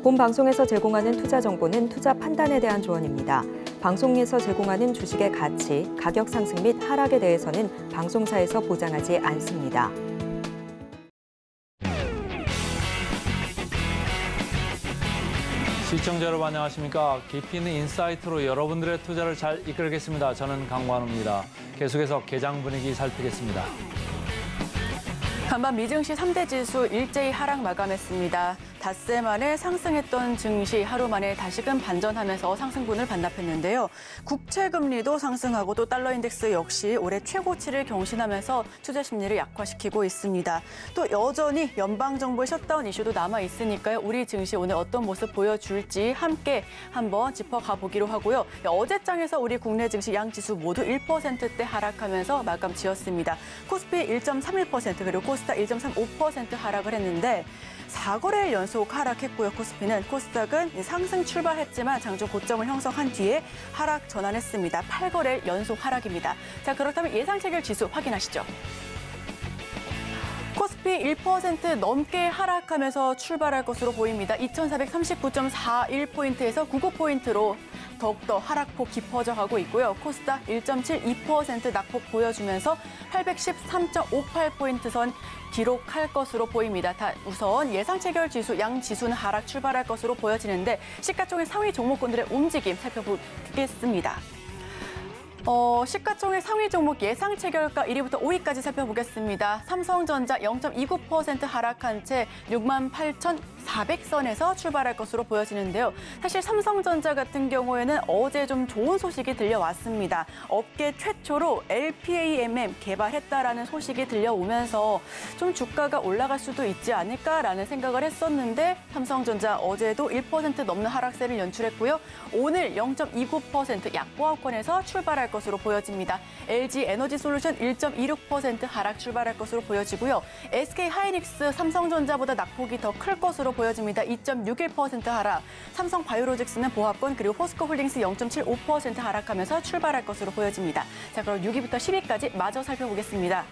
본 방송에서 제공하는 투자 정보는 투자 판단에 대한 조언입니다. 방송에서 제공하는 주식의 가치, 가격 상승 및 하락에 대해서는 방송사에서 보장하지 않습니다. 시청자 여러분 안녕하십니까? 깊이 있는 인사이트로 여러분들의 투자를 잘 이끌겠습니다. 저는 강관우입니다. 계속해서 개장 분위기 살피겠습니다. 간밤 미증시 3대 지수 일제히 하락 마감했습니다. 닷새 만에 상승했던 증시 하루 만에 다시금 반전하면서 상승분을 반납했는데요. 국채금리도 상승하고 또 달러 인덱스 역시 올해 최고치를 경신하면서 투자 심리를 약화시키고 있습니다. 또 여전히 연방정부의 셧다운 이슈도 남아있으니까요. 우리 증시 오늘 어떤 모습 보여줄지 함께 한번 짚어가 보기로 하고요. 어제장에서 우리 국내 증시 양지수 모두 1%대 하락하면서 마감 지었습니다. 코스피 1.31% 그리고 코스닥 1.35% 하락을 했는데 4거래일 연속 하락했고요. 코스피는 코스닥은 상승 출발했지만 장중 고점을 형성한 뒤에 하락 전환했습니다. 8거래일 연속 하락입니다. 자, 그렇다면 예상 체결 지수 확인하시죠. 코스피 1% 넘게 하락하면서 출발할 것으로 보입니다. 2439.41포인트에서 99포인트로 더욱더 하락폭 깊어져 가고 있고요. 코스닥 1.72% 낙폭 보여주면서 813.58포인트 선 기록할 것으로 보입니다. 우선 예상 체결 지수, 양 지수는 하락 출발할 것으로 보여지는데 시가총액 상위 종목군들의 움직임 살펴보겠습니다. 시가총액 상위 종목 예상 체결가 1위부터 5위까지 살펴보겠습니다. 삼성전자 0.29% 하락한 채 68,400선에서 출발할 것으로 보여지는데요. 사실 삼성전자 같은 경우에는 어제 좀 좋은 소식이 들려왔습니다. 업계 최초로 LPAMM 개발했다라는 소식이 들려오면서 좀 주가가 올라갈 수도 있지 않을까라는 생각을 했었는데 삼성전자 어제도 1% 넘는 하락세를 연출했고요. 오늘 0.29% 약보합권에서 출발할 것으로 보여집니다. LG 에너지솔루션 1.26% 하락 출발할 것으로 보여지고요. SK 하이닉스 삼성전자보다 낙폭이 더 클 것으로 보여집니다. 2.61% 하락. 삼성 바이오로직스는 보합권 그리고 포스코홀딩스 0.75% 하락하면서 출발할 것으로 보여집니다. 자, 그럼 6위부터 10위까지 마저 살펴보겠습니다.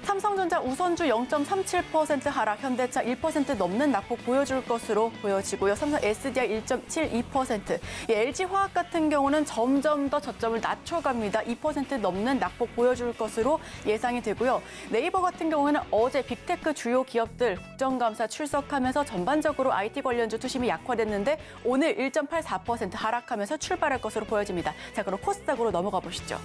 삼성전자 우선주 0.37% 하락, 현대차 1% 넘는 낙폭 보여줄 것으로 보여지고요. 삼성 SDI 1.72%, LG화학 같은 경우는 점점 더 저점을 낮춰갑니다. 2% 넘는 낙폭 보여줄 것으로 예상이 되고요. 네이버 같은 경우는 어제 빅테크 주요 기업들 국정감사 출석하면서 전반적으로 IT 관련주 투심이 약화됐는데 오늘 1.84% 하락하면서 출발할 것으로 보여집니다. 자, 그럼 코스닥으로 넘어가 보시죠.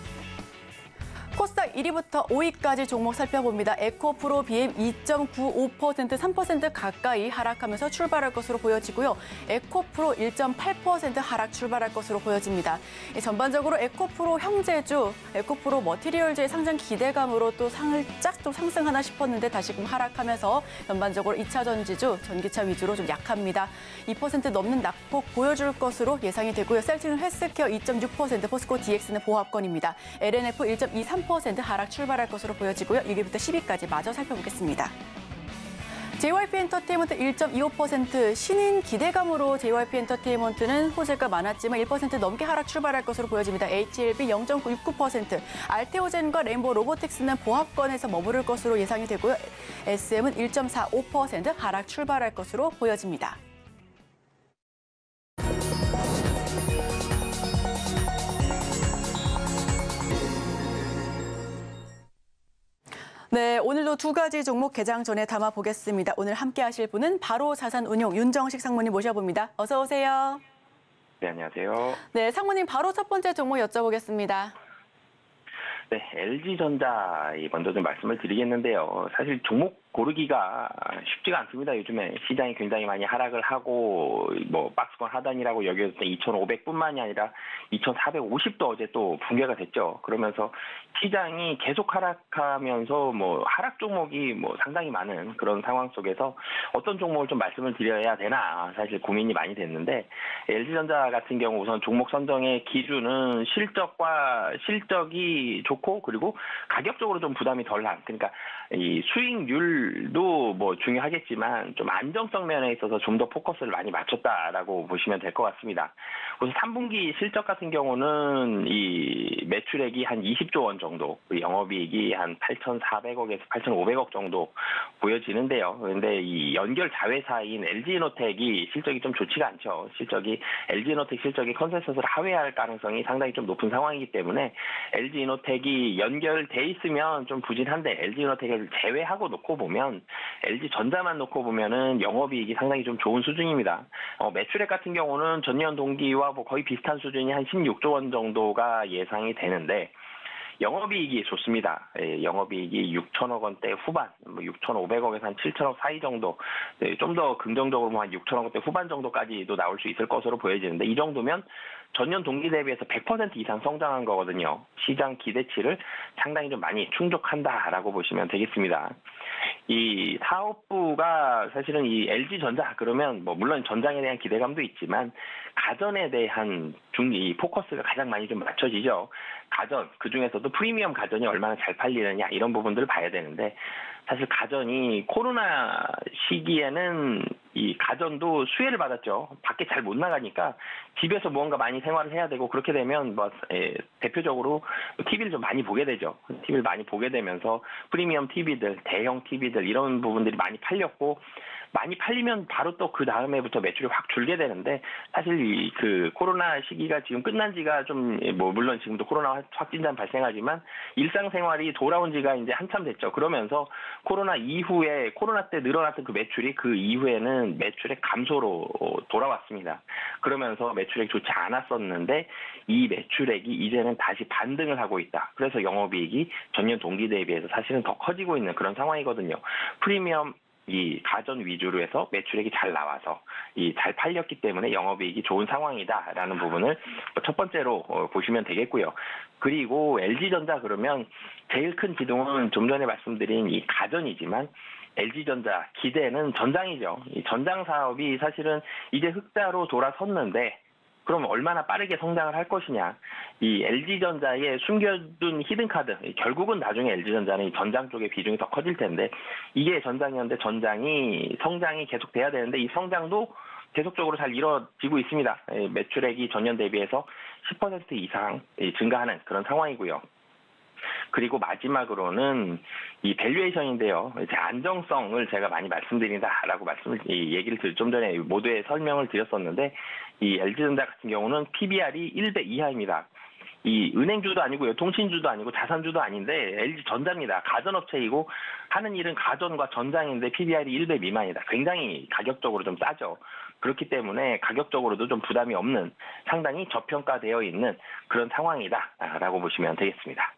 코스닥 1위부터 5위까지 종목 살펴봅니다. 에코프로 BM 2.95%, 3% 가까이 하락하면서 출발할 것으로 보여지고요. 에코프로 1.8% 하락 출발할 것으로 보여집니다. 전반적으로 에코프로 형제주, 에코프로 머티리얼즈의 상장 기대감으로 또 살짝 좀 상승하나 싶었는데 다시금 하락하면서 전반적으로 2차 전지주, 전기차 위주로 좀 약합니다. 2% 넘는 낙폭 보여줄 것으로 예상이 되고요. 셀트리온 헬스케어 2.6%, 포스코 DX는 보합권입니다. LNF 1.23% 하락 출발할 것으로 보여지고요. 6위부터 10위까지 마저 살펴보겠습니다. JYP 엔터테인먼트 1.25%, 신인 기대감으로 JYP 엔터테인먼트는 호재가 많았지만 1% 넘게 하락 출발할 것으로 보여집니다. HLB 0.69%, 알테오젠과 레인보우 로보틱스는 보합권에서 머무를 것으로 예상이 되고요. SM은 1.45% 하락 출발할 것으로 보여집니다. 네, 오늘도 두 가지 종목 개장 전에 담아보겠습니다. 오늘 함께 하실 분은 바로 자산운용 윤정식 상무님 모셔봅니다. 어서 오세요. 네, 안녕하세요. 네, 상무님 바로 첫 번째 종목 여쭤보겠습니다. 네, LG전자 먼저 좀 말씀을 드리겠는데요. 사실 종목 고르기가 쉽지가 않습니다. 요즘에 시장이 굉장히 많이 하락을 하고 뭐 박스권 하단이라고 여겨졌을 때 2,500뿐만이 아니라 2,450도 어제 또 붕괴가 됐죠. 그러면서 시장이 계속 하락하면서 뭐 하락 종목이 뭐 상당히 많은 그런 상황 속에서 어떤 종목을 좀 말씀을 드려야 되나 사실 고민이 많이 됐는데 LG전자 같은 경우 우선 종목 선정의 기준은 실적이 좋고 그리고 가격적으로 좀 부담이 덜한 그러니까 이 수익률 매출도 뭐 중요하겠지만 좀 안정성 면에 있어서 좀 더 포커스를 많이 맞췄다라고 보시면 될 것 같습니다. 그래서 3분기 실적 같은 경우는 이 매출액이 한 20조 원 정도, 영업이익이 한 8,400억에서 8,500억 정도 보여지는데요. 그런데 이 연결 자회사인 LG이노텍이 실적이 좀 좋지가 않죠. LG이노텍 실적이 컨센서스를 하회할 가능성이 상당히 좀 높은 상황이기 때문에 LG이노텍이 연결돼 있으면 좀 부진한데 LG이노텍을 제외하고 놓고 보면 LG전자만 놓고 보면은 영업이익이 상당히 좀 좋은 수준입니다. 매출액 같은 경우는 전년 동기와 뭐 거의 비슷한 수준이 한 16조 원 정도가 예상이 되는데 영업이익이 좋습니다. 영업이익이 6천억 원대 후반, 6,500억에서 한 7천억 사이 정도, 좀 더 긍정적으로 한 6천억 원대 후반 정도까지도 나올 수 있을 것으로 보여지는데 이 정도면 전년 동기 대비해서 100% 이상 성장한 거거든요. 시장 기대치를 상당히 좀 많이 충족한다라고 보시면 되겠습니다. 이 사업부가 사실은 이 LG전자 그러면 뭐 물론 전장에 대한 기대감도 있지만 가전에 대한 이 포커스가 가장 많이 좀 맞춰지죠. 가전, 그중에서도 프리미엄 가전이 얼마나 잘 팔리느냐 이런 부분들을 봐야 되는데 사실 가전이 코로나 시기에는 이 가전도 수혜를 받았죠. 밖에 잘 못 나가니까 집에서 무언가 많이 생활을 해야 되고 그렇게 되면 뭐 대표적으로 TV를 좀 많이 보게 되죠. TV를 많이 보게 되면서 프리미엄 TV들, 대형 TV들 이런 부분들이 많이 팔렸고 많이 팔리면 바로 또 그 다음에부터 매출이 확 줄게 되는데 사실 그 코로나 시기가 지금 끝난 지가 좀 뭐 물론 지금도 코로나 확진자 발생하지만 일상생활이 돌아온 지가 이제 한참 됐죠. 그러면서 코로나 이후에 코로나 때 늘어났던 그 매출이 그 이후에는 매출의 감소로 돌아왔습니다. 그러면서 매출액이 좋지 않았었는데 이 매출액이 이제는 다시 반등을 하고 있다. 그래서 영업이익이 전년 동기 대비해서 사실은 더 커지고 있는 그런 상황이거든요. 프리미엄 이 가전 위주로 해서 매출액이 잘 나와서 이 잘 팔렸기 때문에 영업이익이 좋은 상황이다라는 부분을 첫 번째로 보시면 되겠고요. 그리고 LG전자 그러면 제일 큰 기둥은 좀 전에 말씀드린 이 가전이지만 LG전자 기대는 전장이죠. 이 전장 사업이 사실은 이제 흑자로 돌아섰는데 그럼 얼마나 빠르게 성장을 할 것이냐. 이 LG전자의 숨겨둔 히든카드, 결국은 나중에 LG전자는 이 전장 쪽의 비중이 더 커질 텐데 이게 전장이었는데 전장이 성장이 계속돼야 되는데 이 성장도 계속적으로 잘 이루어지고 있습니다. 매출액이 전년 대비해서 10% 이상 증가하는 그런 상황이고요. 그리고 마지막으로는 이 밸류에이션인데요. 이제 안정성을 제가 많이 말씀드린다라고 얘기를 좀 전에 모두에 설명을 드렸었는데 이 LG전자 같은 경우는 PBR이 1배 이하입니다. 이 은행주도 아니고요, 통신주도 아니고 자산주도 아닌데 LG전자입니다. 가전업체이고 하는 일은 가전과 전장인데 PBR이 1배 미만이다. 굉장히 가격적으로 좀 싸죠. 그렇기 때문에 가격적으로도 좀 부담이 없는 상당히 저평가되어 있는 그런 상황이다라고 보시면 되겠습니다.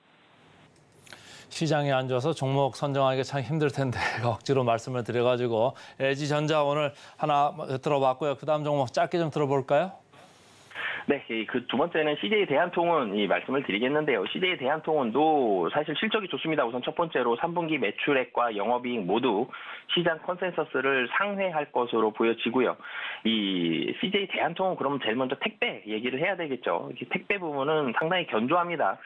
시장에 앉아서 종목 선정하기가 참 힘들 텐데 억지로 말씀을 드려가지고 LG전자 오늘 하나 들어봤고요. 그다음 종목 짧게 좀 들어볼까요? 네, 그 두 번째는 CJ 대한통운 이 말씀을 드리겠는데요. CJ 대한통운도 사실 실적이 좋습니다. 우선 첫 번째로 3분기 매출액과 영업이익 모두 시장 컨센서스를 상회할 것으로 보여지고요. 이 CJ 대한통운 그러면 제일 먼저 택배 얘기를 해야 되겠죠. 택배 부분은 상당히 견조합니다.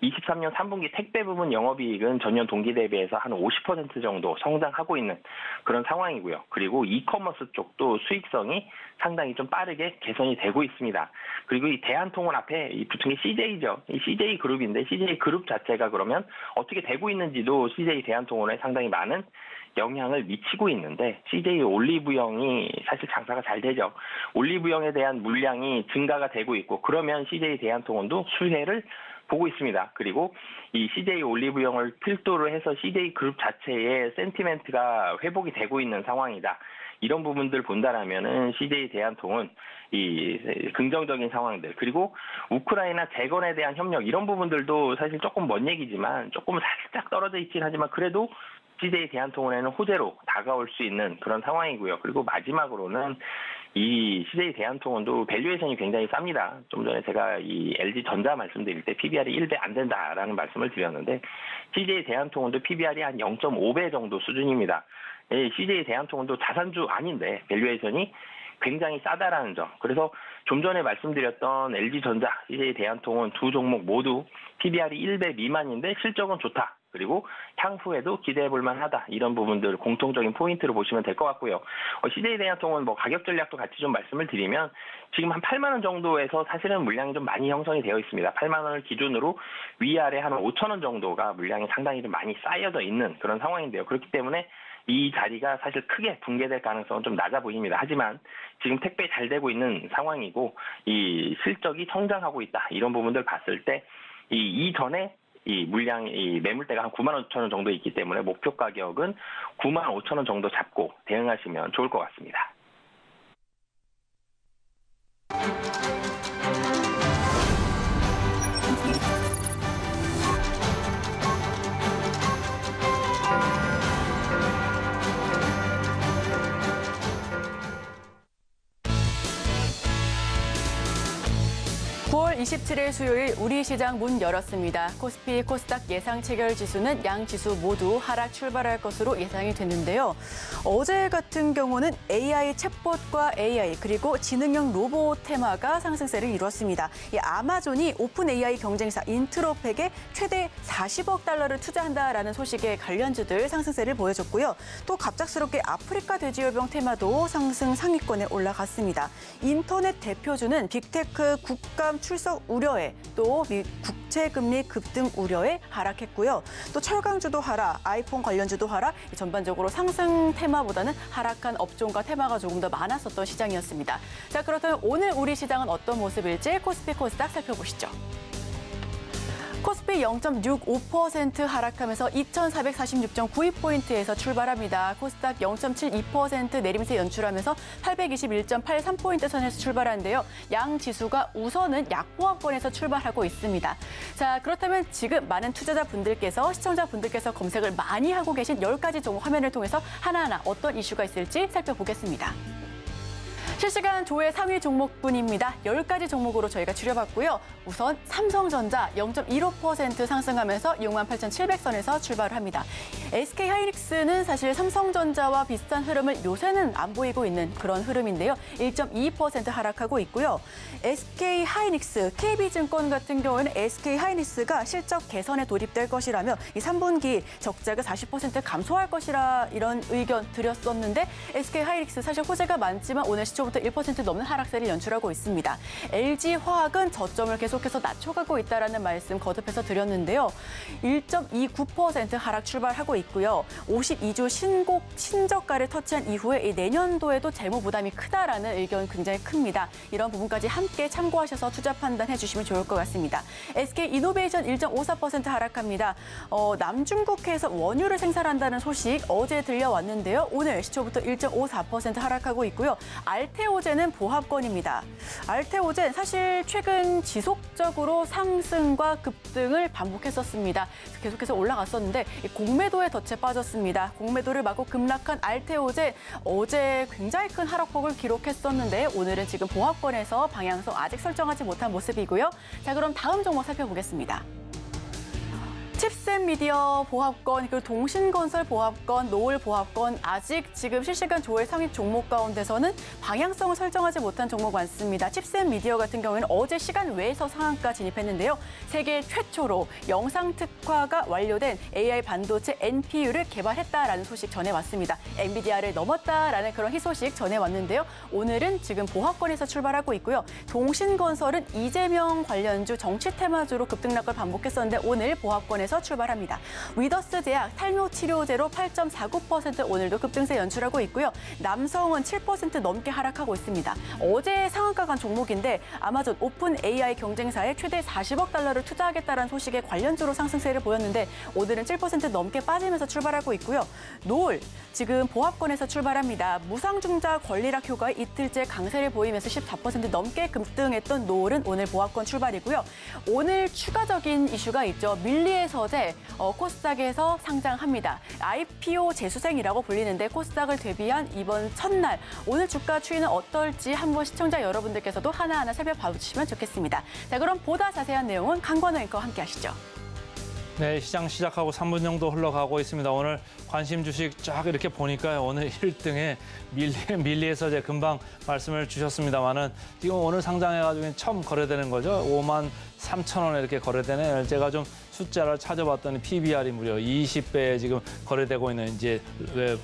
23년 3분기 택배 부분 영업이익은 전년 동기 대비해서 한 50% 정도 성장하고 있는 그런 상황이고요. 그리고 이커머스 쪽도 수익성이 상당히 좀 빠르게 개선이 되고 있습니다. 그리고 이 대한통운 앞에 붙은 게 CJ죠. 이 CJ 그룹인데 CJ 그룹 자체가 그러면 어떻게 되고 있는지도 CJ 대한통운에 상당히 많은 영향을 미치고 있는데 CJ 올리브영이 사실 장사가 잘 되죠. 올리브영에 대한 물량이 증가가 되고 있고 그러면 CJ 대한통운도 수혜를 보고 있습니다. 그리고 이 CJ 올리브영을 필두로 해서 CJ 그룹 자체의 센티멘트가 회복이 되고 있는 상황이다. 이런 부분들 본다라면은 CJ 대한통운 이 긍정적인 상황들 그리고 우크라이나 재건에 대한 협력 이런 부분들도 사실 조금 먼 얘기지만 조금 살짝 떨어져 있긴 하지만 그래도 CJ 대한통운에는 호재로 다가올 수 있는 그런 상황이고요. 그리고 마지막으로는 이 CJ 대한통운도 밸류에이션이 굉장히 쌉니다. 좀 전에 제가 이 LG전자 말씀드릴 때 PBR이 1배 안 된다라는 말씀을 드렸는데 CJ 대한통운도 PBR이 한 0.5배 정도 수준입니다. CJ 대한통운도 자산주 아닌데 밸류에이션이 굉장히 싸다라는 점. 그래서 좀 전에 말씀드렸던 LG전자, CJ 대한통운 두 종목 모두 PBR이 1배 미만인데 실적은 좋다. 그리고 향후에도 기대해 볼 만하다. 이런 부분들 공통적인 포인트로 보시면 될 것 같고요. CJ 대한통운 가격 전략도 같이 좀 말씀을 드리면 지금 한 8만 원 정도에서 사실은 물량이 좀 많이 형성이 되어 있습니다. 8만 원을 기준으로 위아래 한 5천 원 정도가 물량이 상당히 좀 많이 쌓여져 있는 그런 상황인데요. 그렇기 때문에 이 자리가 사실 크게 붕괴될 가능성은 좀 낮아 보입니다. 하지만 지금 택배 잘 되고 있는 상황이고 이 실적이 성장하고 있다. 이런 부분들 봤을 때 이전에 이 물량이 이 매물대가 한 9만 5천 원 정도 있기 때문에 목표 가격은 9만 5천 원 정도 잡고 대응하시면 좋을 것 같습니다. 9월 27일 수요일 우리 시장 문 열었습니다. 코스피, 코스닥 예상 체결 지수는 양 지수 모두 하락 출발할 것으로 예상이 됐는데요. 어제 같은 경우는 AI 챗봇과 AI 그리고 지능형 로봇 테마가 상승세를 이뤘습니다. 이 아마존이 오픈 AI 경쟁사 인트로팩에 최대 40억 달러를 투자한다라는 소식에 관련주들 상승세를 보여줬고요. 또 갑작스럽게 아프리카 돼지열병 테마도 상승 상위권에 올라갔습니다. 인터넷 대표주는 빅테크 국감 출석 우려에 또 국채금리 급등 우려에 하락했고요. 또 철강주도 하락, 아이폰 관련주도 하락, 전반적으로 상승 테마보다는 하락한 업종과 테마가 조금 더 많았었던 시장이었습니다. 자, 그렇다면 오늘 우리 시장은 어떤 모습일지 코스피, 코스닥 살펴보시죠. 코스피 0.65% 하락하면서 2,446.92포인트에서 출발합니다. 코스닥 0.72% 내리면서 연출하면서 821.83포인트 선에서 출발하는데요. 양 지수가 우선은 약보합권에서 출발하고 있습니다. 자, 그렇다면 지금 많은 투자자분들께서 시청자분들께서 검색을 많이 하고 계신 10가지 종목 화면을 통해서 하나하나 어떤 이슈가 있을지 살펴보겠습니다. 실시간 조회 상위 종목분입니다. 10가지 종목으로 저희가 추려봤고요. 우선 삼성전자 0.15% 상승하면서 68,700선에서 출발합니다. SK하이닉스는 사실 삼성전자와 비슷한 흐름을 요새는 안 보이고 있는 그런 흐름인데요. 1.22% 하락하고 있고요. SK하이닉스, KB증권 같은 경우에는 SK하이닉스가 실적 개선에 돌입될 것이라며 이 3분기 적자가 40% 감소할 것이라 이런 의견 드렸었는데 SK하이닉스 사실 호재가 많지만 오늘 시초부터 1% 넘는 하락세를 연출하고 있습니다. LG화학은 저점을 계속해서 낮춰가고 있다는 말씀 거듭해서 드렸는데요. 1.29% 하락 출발하고 있고요. 52주 신저가를 터치한 이후에 내년도에도 재무 부담이 크다라는 의견 굉장히 큽니다. 이런 부분까지 함께 참고하셔서 투자 판단해 주시면 좋을 것 같습니다. SK이노베이션 1.54% 하락합니다. 남중국해에서 원유를 생산한다는 소식 어제 들려왔는데요. 오늘 시초부터 1.54% 하락하고 있고요. 알테오젠은 보합권입니다. 알테오젠 사실 최근 지속적으로 상승과 급등을 반복했었습니다. 계속해서 올라갔었는데 공매도에 덫에 빠졌습니다. 공매도를 맞고 급락한 알테오젠 어제 굉장히 큰 하락폭을 기록했었는데 오늘은 지금 보합권에서 방향성 아직 설정하지 못한 모습이고요. 자, 그럼 다음 종목 살펴보겠습니다. 칩셋미디어 보합권, 그리고 동신건설 보합권, 노을 보합권 아직 지금 실시간 조회 상위 종목 가운데서는 방향성을 설정하지 못한 종목 많습니다. 칩셋미디어 같은 경우에는 어제 시간 외에서 상한가 진입했는데요. 세계 최초로 영상 특화가 완료된 AI 반도체 NPU를 개발했다라는 소식 전해왔습니다. 엔비디아를 넘었다라는 그런 희소식 전해왔는데요. 오늘은 지금 보합권에서 출발하고 있고요. 동신건설은 이재명 관련주 정치 테마주로 급등락을 반복했었는데 오늘 보합권에서 출발합니다. 위더스 제약 탈모 치료제로 8.49% 오늘도 급등세 연출하고 있고요. 남성은 7% 넘게 하락하고 있습니다. 어제 상한가 간 종목인데 아마존 오픈 AI 경쟁사에 최대 40억 달러를 투자하겠다는 소식에 관련주로 상승세를 보였는데 오늘은 7% 넘게 빠지면서 출발하고 있고요. 노을 지금 보합권에서 출발합니다. 무상증자 권리락 효과에 이틀째 강세를 보이면서 14% 넘게 급등했던 노을은 오늘 보합권 출발이고요. 오늘 추가적인 이슈가 있죠. 밀리에서 어제 코스닥에서 상장합니다. IPO 재수생이라고 불리는데 코스닥을 데뷔한 이번 첫날 오늘 주가 추이는 어떨지 한번 시청자 여러분들께서도 하나하나 살펴봐주시면 좋겠습니다. 자, 그럼 보다 자세한 내용은 강권호 앵커와 함께 하시죠. 네, 시장 시작하고 3분 정도 흘러가고 있습니다. 오늘 관심 주식 쫙 이렇게 보니까요. 오늘 1등에 밀리에서 이제 금방 말씀을 주셨습니다만은 지금 오늘 상장해가지고 처음 거래되는 거죠. 3,000원에 이렇게 거래되네요. 제가 좀 숫자를 찾아봤더니 PBR이 무려 20배에 지금 거래되고 있는 이제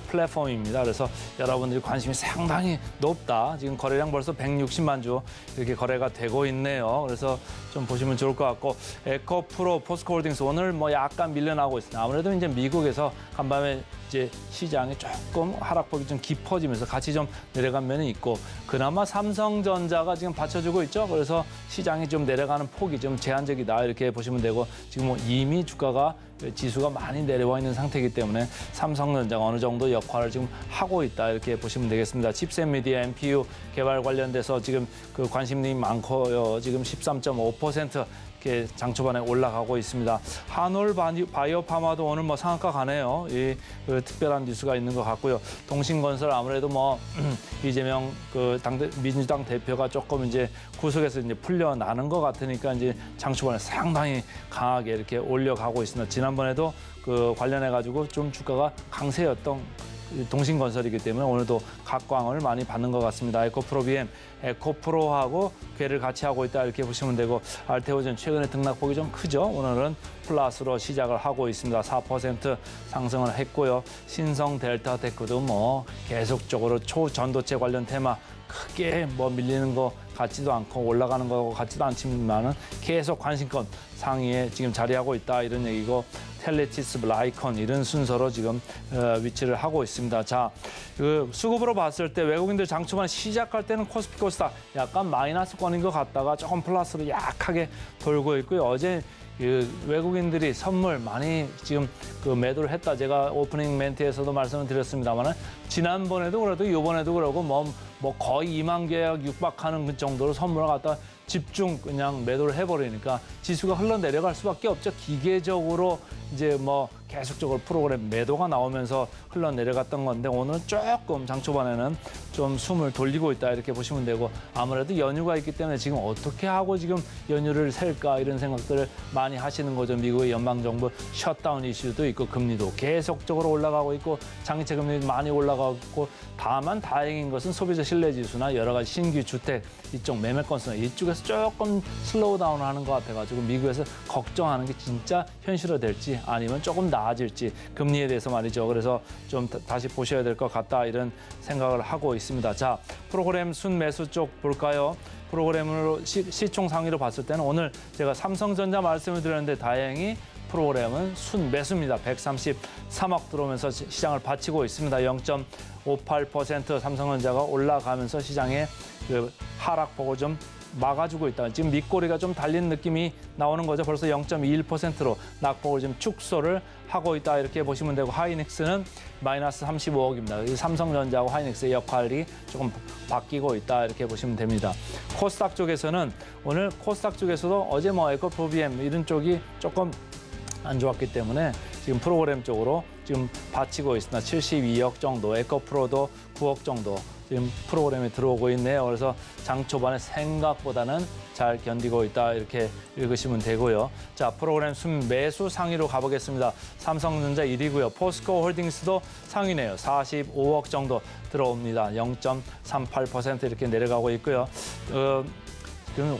플랫폼입니다. 그래서 여러분들이 관심이 상당히 높다. 지금 거래량 벌써 160만 주 이렇게 거래가 되고 있네요. 그래서 좀 보시면 좋을 것 같고, 에코프로, 포스코홀딩스 오늘 뭐 약간 밀려나고 있습니다. 아무래도 이제 미국에서 간밤에 이제 시장이 조금 하락폭이 좀 깊어지면서 같이 좀 내려간 면이 있고, 그나마 삼성전자가 지금 받쳐주고 있죠. 그래서 시장이 좀 내려가는 폭이 좀 제한적이다 이렇게 보시면 되고, 지금 뭐 이미 주가가 지수가 많이 내려와 있는 상태이기 때문에 삼성전자가 어느 정도 역할을 지금 하고 있다 이렇게 보시면 되겠습니다. 칩셋 미디어 NPU 개발 관련돼서 지금 그 관심이 많고요. 지금 13.5% 이렇게 장 초반에 올라가고 있습니다. 한올 바이오파마도 오늘 뭐 상한가 가네요. 이 특별한 뉴스가 있는 것 같고요. 동신건설 아무래도 뭐 이재명 그 민주당 대표가 조금 이제 구속에서 이제 풀려나는 것 같으니까 이제 장 초반에 상당히 강하게 이렇게 올려가고 있습니다. 지난번에도 그 관련해 가지고 좀 주가가 강세였던 동신건설이기 때문에 오늘도 각광을 많이 받는 것 같습니다. 에코프로-BM, 에코프로하고 궤를 같이 하고 있다 이렇게 보시면 되고, 알테오젠 최근에 등락폭이 좀 크죠. 오늘은 플러스로 시작을 하고 있습니다. 4% 상승을 했고요. 신성 델타테크도 뭐 계속적으로 초전도체 관련 테마 크게 뭐 밀리는 거 같지도 않고 올라가는 거 같지도 않지만은 계속 관심권 상위에 지금 자리하고 있다 이런 얘기고, 텔레티스, 라이콘 이런 순서로 지금 위치를 하고 있습니다. 자, 그 수급으로 봤을 때 외국인들 장 초반 시작할 때는 코스피 코스닥 약간 마이너스권인 것 같다가 조금 플러스로 약하게 돌고 있고요. 어제 그 외국인들이 선물 많이 지금 그 매도를 했다. 제가 오프닝 멘트에서도 말씀을 드렸습니다만은 지난번에도 그래도 이번에도 그러고 뭐 거의 2만 계약 육박하는 그 정도로 선물을 갖다 집중 그냥 매도를 해버리니까 지수가 흘러내려갈 수밖에 없죠. 기계적으로 이제 뭐 계속적으로 프로그램 매도가 나오면서 흘러내려갔던 건데, 오늘 조금 장 초반에는 좀 숨을 돌리고 있다 이렇게 보시면 되고, 아무래도 연휴가 있기 때문에 지금 어떻게 하고 지금 연휴를 셀까 이런 생각들을 많이 하시는 거죠. 미국의 연방정부 셧다운 이슈도 있고, 금리도 계속적으로 올라가고 있고, 장기채 금리도 많이 올라가고 있고, 다만 다행인 것은 소비자 신뢰지수나 여러 가지 신규 주택 이쪽 매매 건수나 이쪽에서 조금 슬로우 다운을 하는 것 같아가지고 미국에서 걱정하는 게 진짜 현실화될지 아니면 조금 나아질지, 금리에 대해서 말이죠. 그래서 좀 다시 보셔야 될 것 같다 이런 생각을 하고 있습니다. 자, 프로그램 순매수 쪽 볼까요? 프로그램으로 시총 상위로 봤을 때는 오늘 제가 삼성전자 말씀을 드렸는데 다행히 프로그램은 순매수입니다. 133억 들어오면서 시장을 받치고 있습니다. 0.58% 삼성전자가 올라가면서 시장의 그 하락폭을 좀 막아주고 있다. 지금 밑꼬리가 좀 달린 느낌이 나오는 거죠. 벌써 0.21%로 낙폭을 좀 축소를 하고 있다 이렇게 보시면 되고, 하이닉스는 마이너스 35억입니다. 삼성전자하고 하이닉스의 역할이 조금 바뀌고 있다 이렇게 보시면 됩니다. 코스닥 쪽에서는 오늘 코스닥 쪽에서도 어제 뭐 에코프로-BM 이런 쪽이 조금 안 좋았기 때문에 지금 프로그램 쪽으로 지금 받치고 있습니다. 72억 정도, 에코프로도 9억 정도 지금 프로그램에 들어오고 있네요. 그래서 장 초반에 생각보다는 잘 견디고 있다 이렇게 읽으시면 되고요. 자, 프로그램 순매수 상위로 가보겠습니다. 삼성전자 1위고요. 포스코 홀딩스도 상위네요. 45억 정도 들어옵니다. 0.38% 이렇게 내려가고 있고요.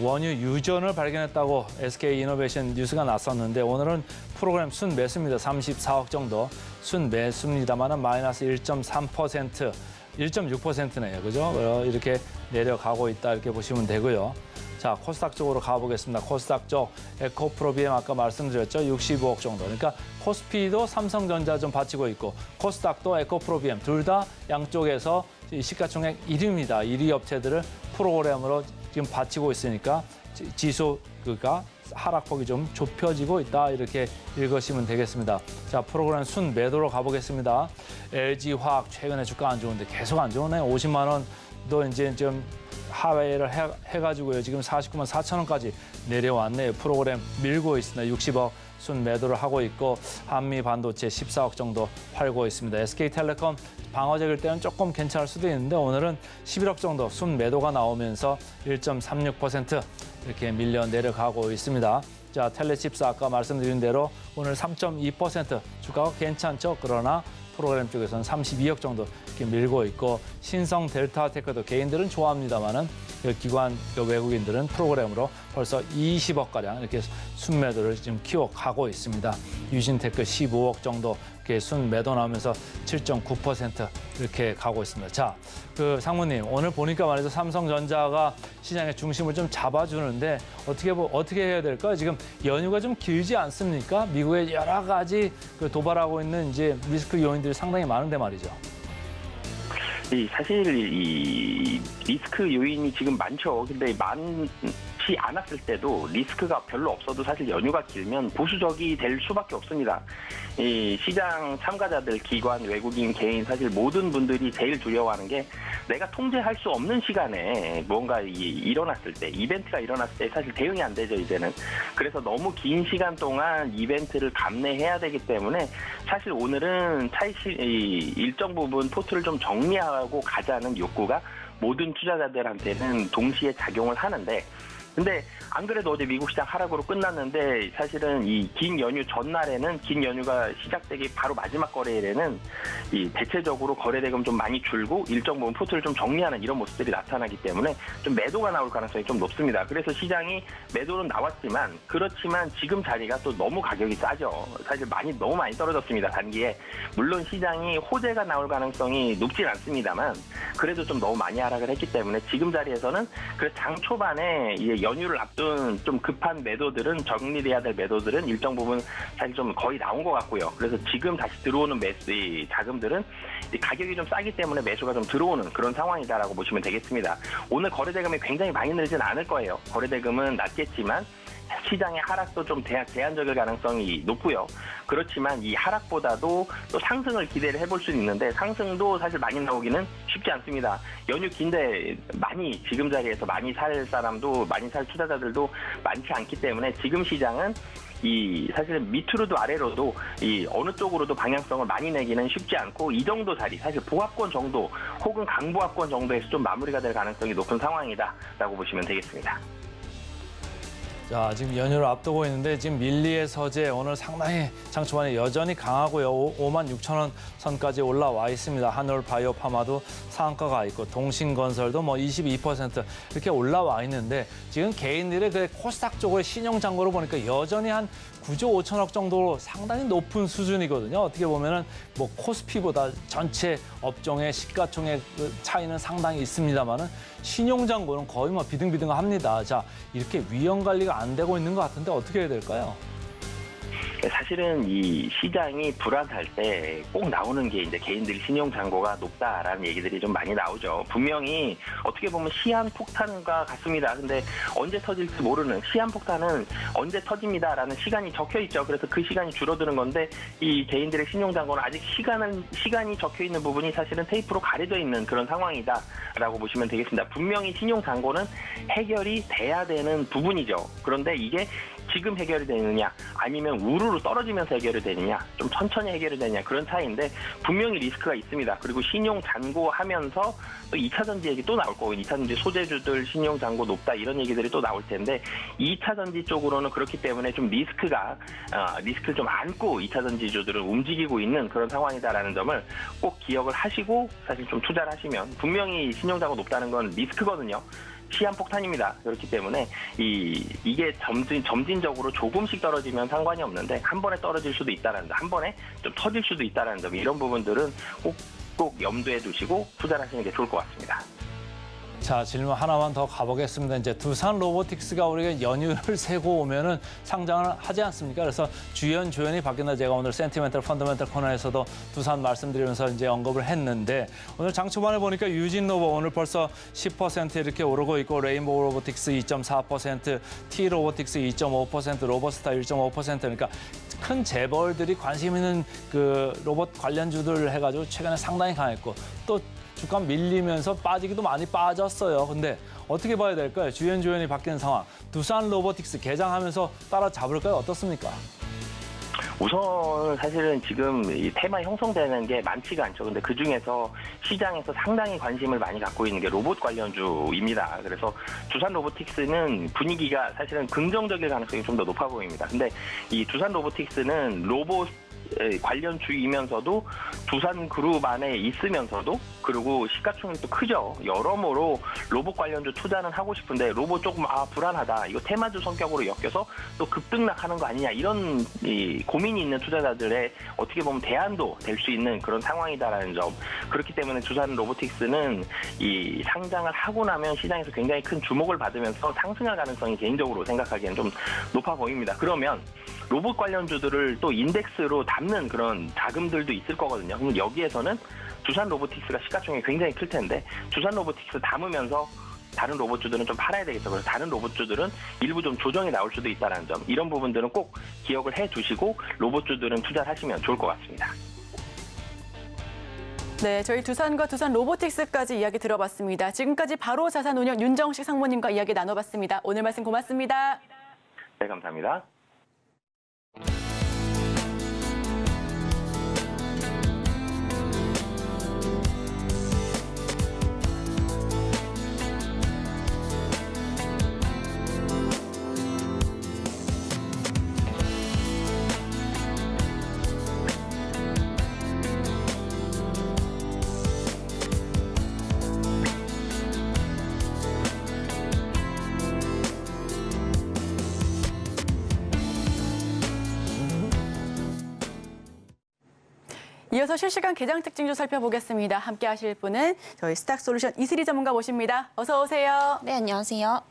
원유 유전을 발견했다고 SK이노베이션 뉴스가 났었는데, 오늘은 프로그램 순매수입니다. 34억 정도 순매수입니다만 마이너스 1.3%, 1.6%네요. 그죠? 이렇게 내려가고 있다 이렇게 보시면 되고요. 자, 코스닥 쪽으로 가보겠습니다. 코스닥 쪽 에코프로-BM 아까 말씀드렸죠. 65억 정도. 그러니까 코스피도 삼성전자 좀 받치고 있고, 코스닥도 에코프로-BM 둘 다 양쪽에서 시가총액 1위입니다. 1위 업체들을 프로그램으로 지금 받치고 있으니까 지수가 하락폭이 좀 좁혀지고 있다 이렇게 읽으시면 되겠습니다. 자, 프로그램 순매도로 가보겠습니다. LG화학 최근에 주가 안 좋은데 계속 안 좋으네요. 50만 원도 이제 좀 하회를 해가지고요. 지금 49만 4천 원까지 내려왔네요. 프로그램 밀고 있습니다. 60억 순매도를 하고 있고, 한미반도체 14억 정도 팔고 있습니다. SK텔레콤 방어적일 때는 조금 괜찮을 수도 있는데 오늘은 11억 정도 순매도가 나오면서 1.36% 이렇게 밀려 내려가고 있습니다. 자, 텔레칩스 아까 말씀드린 대로 오늘 3.2% 주가가 괜찮죠. 그러나 프로그램 쪽에서는 32억 정도 이렇게 밀고 있고, 신성 델타테크도 개인들은 좋아합니다만은 기관 외국인들은 프로그램으로 벌써 20억가량 이렇게 순매도를 지금 키워가고 있습니다. 유진테크 15억 정도 이렇게 순매도 나오면서 7.9% 이렇게 가고 있습니다. 자, 그 상무님, 오늘 보니까 말이죠. 삼성전자가 시장의 중심을 좀 잡아주는데 어떻게 해야 될까요? 지금 연휴가 좀 길지 않습니까? 미국의 여러 가지 그 도발하고 있는 이제 리스크 요인들이 상당히 많은데 말이죠. 사실 이 리스크 요인이 지금 많죠. 근데 많지 않았을 때도 리스크가 별로 없어도 사실 연휴가 길면 보수적이 될 수밖에 없습니다. 이 시장 참가자들, 기관, 외국인, 개인 사실 모든 분들이 제일 두려워하는 게 내가 통제할 수 없는 시간에 뭔가 일어났을 때, 이벤트가 일어났을 때 사실 대응이 안 되죠, 이제는. 그래서 너무 긴 시간 동안 이벤트를 감내해야 되기 때문에 사실 오늘은 일정 부분 포트를 좀 정리하고 가자는 욕구가 모든 투자자들한테는 동시에 작용을 하는데, 근데 안 그래도 어제 미국 시장 하락으로 끝났는데 사실은 이 긴 연휴 전날에는, 긴 연휴가 시작되기 바로 마지막 거래일에는 이 대체적으로 거래 대금 좀 많이 줄고 일정 부분 포트를 좀 정리하는 이런 모습들이 나타나기 때문에 좀 매도가 나올 가능성이 좀 높습니다. 그래서 시장이 매도는 나왔지만, 그렇지만 지금 자리가 또 너무 가격이 싸죠. 사실 너무 많이 떨어졌습니다, 단기에. 물론 시장이 호재가 나올 가능성이 높진 않습니다만 그래도 좀 너무 많이 하락을 했기 때문에 지금 자리에서는 그 장 초반에 연휴를 앞둔 좀 급한 매도들은, 정리돼야 될 매도들은 일정 부분 사실 좀 거의 나온 것 같고요. 그래서 지금 다시 들어오는 자금들은 가격이 좀 싸기 때문에 매수가 좀 들어오는 그런 상황이다라고 보시면 되겠습니다. 오늘 거래대금이 굉장히 많이 늘진 않을 거예요. 거래대금은 낮겠지만 시장의 하락도 좀 제한적일 가능성이 높고요. 그렇지만 이 하락보다도 또 상승을 기대를 해볼 수는 있는데 상승도 사실 많이 나오기는 쉽지 않습니다. 연휴 긴데 많이 지금 자리에서 많이 살 사람도, 많이 살 투자자들도 많지 않기 때문에 지금 시장은 사실 밑으로도 아래로도 어느 쪽으로도 방향성을 많이 내기는 쉽지 않고, 이 정도 자리, 사실 보합권 정도 혹은 강보합권 정도에서 좀 마무리가 될 가능성이 높은 상황이다라고 보시면 되겠습니다. 자, 지금 연휴를 앞두고 있는데 지금 밀리의 서재 오늘 상당히 장 초반에 여전히 강하고요. 56,000원 선까지 올라와 있습니다. 한올바이오파마도 상한가가 있고 동신건설도 22% 이렇게 올라와 있는데, 지금 개인들의 그 코스닥 쪽으로의 신용잔고로 보니까 여전히 한 9조 5천억 정도로 상당히 높은 수준이거든요. 어떻게 보면은 코스피보다 전체 업종의 시가총액 차이는 상당히 있습니다만은 신용잔고는 거의 비등비등합니다. 자, 이렇게 위험 관리가 안 되고 있는 것 같은데 어떻게 해야 될까요? 사실은 이 시장이 불안할 때 꼭 나오는 게 이제 개인들 신용 잔고가 높다라는 얘기들이 좀 많이 나오죠. 분명히 어떻게 보면 시한폭탄과 같습니다. 근데 언제 터질지 모르는, 시한폭탄은 언제 터집니다라는 시간이 적혀 있죠. 그래서 그 시간이 줄어드는 건데 이 개인들의 신용 잔고는 아직 시간이 적혀 있는 부분이 사실은 테이프로 가려져 있는 그런 상황이다라고 보시면 되겠습니다. 분명히 신용 잔고는 해결이 돼야 되는 부분이죠. 그런데 이게 지금 해결이 되느냐, 아니면 우르르 떨어지면서 해결이 되느냐, 좀 천천히 해결이 되느냐, 그런 차이인데 분명히 리스크가 있습니다. 그리고 신용 잔고하면서 또 2차전지 얘기 또 나올 거고, 2차전지 소재주들 신용 잔고 높다 이런 얘기들이 또 나올 텐데 2차전지 쪽으로는 그렇기 때문에 좀 리스크를 좀 안고 2차전지주들은 움직이고 있는 그런 상황이다라는 점을 꼭 기억을 하시고 사실 좀 투자를 하시면, 분명히 신용 잔고 높다는 건 리스크거든요. 시한폭탄입니다. 그렇기 때문에 이게 점진적으로 조금씩 떨어지면 상관이 없는데 한 번에 떨어질 수도 있다는 점, 한 번에 좀 터질 수도 있다는 점, 이런 부분들은 꼭 염두에 두시고 투자를 하시는 게 좋을 것 같습니다. 자, 질문 하나만 더 가보겠습니다. 이제 두산 로보틱스가 우리가 연휴를 세고 오면은 상장을 하지 않습니까? 그래서 주연, 조연이 바뀐다. 제가 오늘 센티멘탈 펀더멘탈 코너에서도 두산 말씀드리면서 이제 언급을 했는데, 오늘 장 초반에 보니까 유진 로보 오늘 벌써 10% 이렇게 오르고 있고, 레인보우 로보틱스 2.4%, T 로보틱스 2.5%, 로버스타 1.5%, 그러니까 큰 재벌들이 관심 있는 그 로봇 관련주들 해가지고 최근에 상당히 강했고, 또 주가 밀리면서 빠지기도 많이 빠졌어요. 근데 어떻게 봐야 될까요? 주연, 조연이 바뀌는 상황. 두산 로보틱스 개장하면서 따라잡을까요? 어떻습니까? 우선 사실은 지금 이 테마 형성되는 게 많지가 않죠. 근데 그중에서 시장에서 상당히 관심을 많이 갖고 있는 게 로봇 관련주입니다. 그래서 두산 로보틱스는 분위기가 사실은 긍정적일 가능성이 좀 더 높아 보입니다. 근데 이 두산 로보틱스는 관련 주이면서도 두산그룹 안에 있으면서도 그리고 시가총액도 크죠. 여러모로 로봇 관련주 투자는 하고 싶은데 로봇 조금 불안하다. 이거 테마주 성격으로 엮여서 또 급등락하는 거 아니냐. 이런 고민이 있는 투자자들의 어떻게 보면 대안도 될 수 있는 그런 상황이다라는 점. 그렇기 때문에 두산 로보틱스는 이 상장을 하고 나면 시장에서 굉장히 큰 주목을 받으면서 상승할 가능성이 개인적으로 생각하기에는 좀 높아 보입니다. 그러면 로봇 관련주들을 또 인덱스로 담는 그런 자금들도 있을 거거든요. 그럼 여기에서는 두산 로보틱스가 시가총액이 굉장히 클 텐데 두산 로보틱스 담으면서 다른 로봇주들은 좀 팔아야 되겠죠. 그래서 다른 로봇주들은 일부 좀 조정이 나올 수도 있다는 점. 이런 부분들은 꼭 기억을 해두시고 로봇주들은 투자를 하시면 좋을 것 같습니다. 네, 저희 두산과 두산 로보틱스까지 이야기 들어봤습니다. 지금까지 바로 자산운용 윤정식 상무님과 이야기 나눠봤습니다. 오늘 말씀 고맙습니다. 네, 감사합니다. 이어서 실시간 개장 특징주 살펴보겠습니다. 함께 하실 분은 저희 스탁솔루션 이슬이 전문가 모십니다. 어서 오세요. 네, 안녕하세요.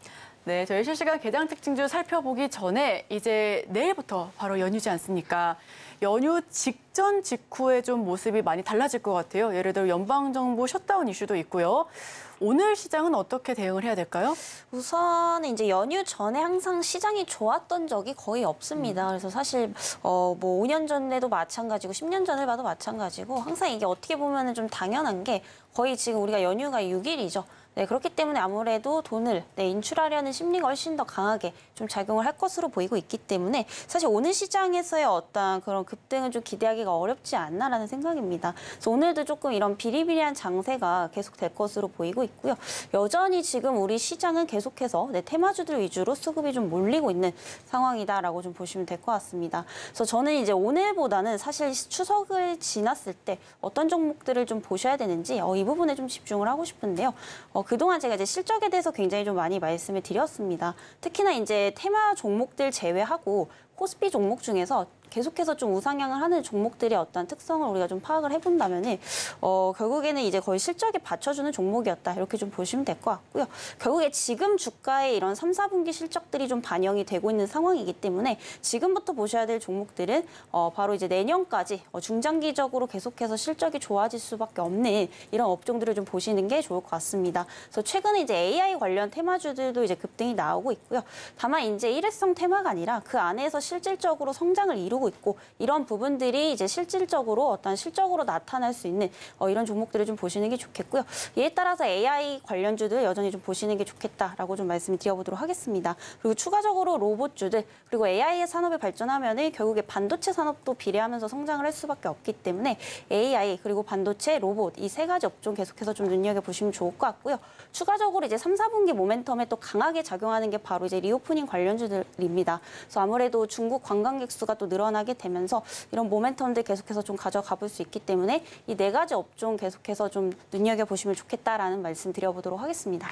네, 저희 실시간 개장 특징주 살펴보기 전에 이제 내일부터 바로 연휴지 않습니까? 연휴 직전 직후에 좀 모습이 많이 달라질 것 같아요. 예를 들어 연방정부 셧다운 이슈도 있고요. 오늘 시장은 어떻게 대응을 해야 될까요? 우선 이제 연휴 전에 항상 시장이 좋았던 적이 거의 없습니다. 그래서 사실 뭐 5년 전에도 마찬가지고 10년 전을 봐도 마찬가지고 항상 이게 어떻게 보면은 좀 당연한 게 거의 지금 우리가 연휴가 6일이죠. 네, 그렇기 때문에 아무래도 돈을 인출하려는 심리가 훨씬 더 강하게 좀 작용을 할 것으로 보이고 있기 때문에 사실 오늘 시장에서의 어떤 그런 급등은 좀 기대하기가 어렵지 않나라는 생각입니다. 그래서 오늘도 조금 이런 비리비리한 장세가 계속될 것으로 보이고 있고요. 여전히 지금 우리 시장은 계속해서 테마주들 위주로 수급이 좀 몰리고 있는 상황이다라고 좀 보시면 될 것 같습니다. 그래서 저는 이제 오늘보다는 사실 추석을 지났을 때 어떤 종목들을 좀 보셔야 되는지 이 부분에 좀 집중을 하고 싶은데요. 그동안 제가 이제 실적에 대해서 굉장히 좀 많이 말씀을 드렸습니다. 특히나 이제 테마 종목들 제외하고 코스피 종목 중에서 계속해서 좀 우상향을 하는 종목들의 어떤 특성을 우리가 좀 파악을 해본다면은 결국에는 이제 거의 실적에 받쳐주는 종목이었다 이렇게 좀 보시면 될 것 같고요. 결국에 지금 주가에 이런 3, 4분기 실적들이 좀 반영이 되고 있는 상황이기 때문에 지금부터 보셔야 될 종목들은 바로 이제 내년까지 중장기적으로 계속해서 실적이 좋아질 수밖에 없는 이런 업종들을 좀 보시는 게 좋을 것 같습니다. 그래서 최근에 이제 AI 관련 테마주들도 이제 급등이 나오고 있고요. 다만 이제 일회성 테마가 아니라 그 안에서 실질적으로 성장을 이루고 있고 이런 부분들이 이제 실질적으로 어떤 실적으로 나타날 수 있는 이런 종목들을 좀 보시는 게 좋겠고요. 이에 따라서 AI 관련주들 여전히 좀 보시는 게 좋겠다라고 좀 말씀을 드려보도록 하겠습니다. 그리고 추가적으로 로봇주들 그리고 AI의 산업이 발전하면은 결국에 반도체 산업도 비례하면서 성장을 할 수밖에 없기 때문에 AI 그리고 반도체, 로봇 이 세 가지 업종 계속해서 좀 눈여겨보시면 좋을 것 같고요. 추가적으로 이제 3, 4분기 모멘텀에 또 강하게 작용하는 게 바로 이제 리오프닝 관련주들입니다. 그래서 아무래도 중국 관광객 수가 또 늘어나게 되면서 이런 모멘텀들 계속해서 좀 가져가 볼 수 있기 때문에 이 네 가지 업종 계속해서 좀 눈여겨보시면 좋겠다라는 말씀 드려보도록 하겠습니다.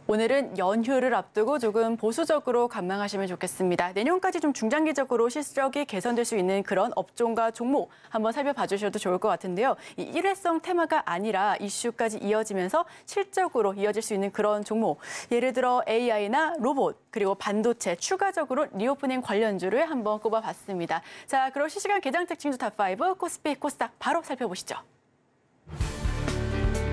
오늘은 연휴를 앞두고 조금 보수적으로 관망하시면 좋겠습니다. 내년까지 좀 중장기적으로 실적이 개선될 수 있는 그런 업종과 종목 한번 살펴봐 주셔도 좋을 것 같은데요. 이 일회성 테마가 아니라 이슈까지 이어지면서 실적으로 이어질 수 있는 그런 종목. 예를 들어 AI나 로봇, 그리고 반도체, 추가적으로 리오프닝 관련주를 한번 꼽아봤습니다. 자, 그럼 실시간 개장 특징주 탑5 코스피, 코스닥 바로 살펴보시죠.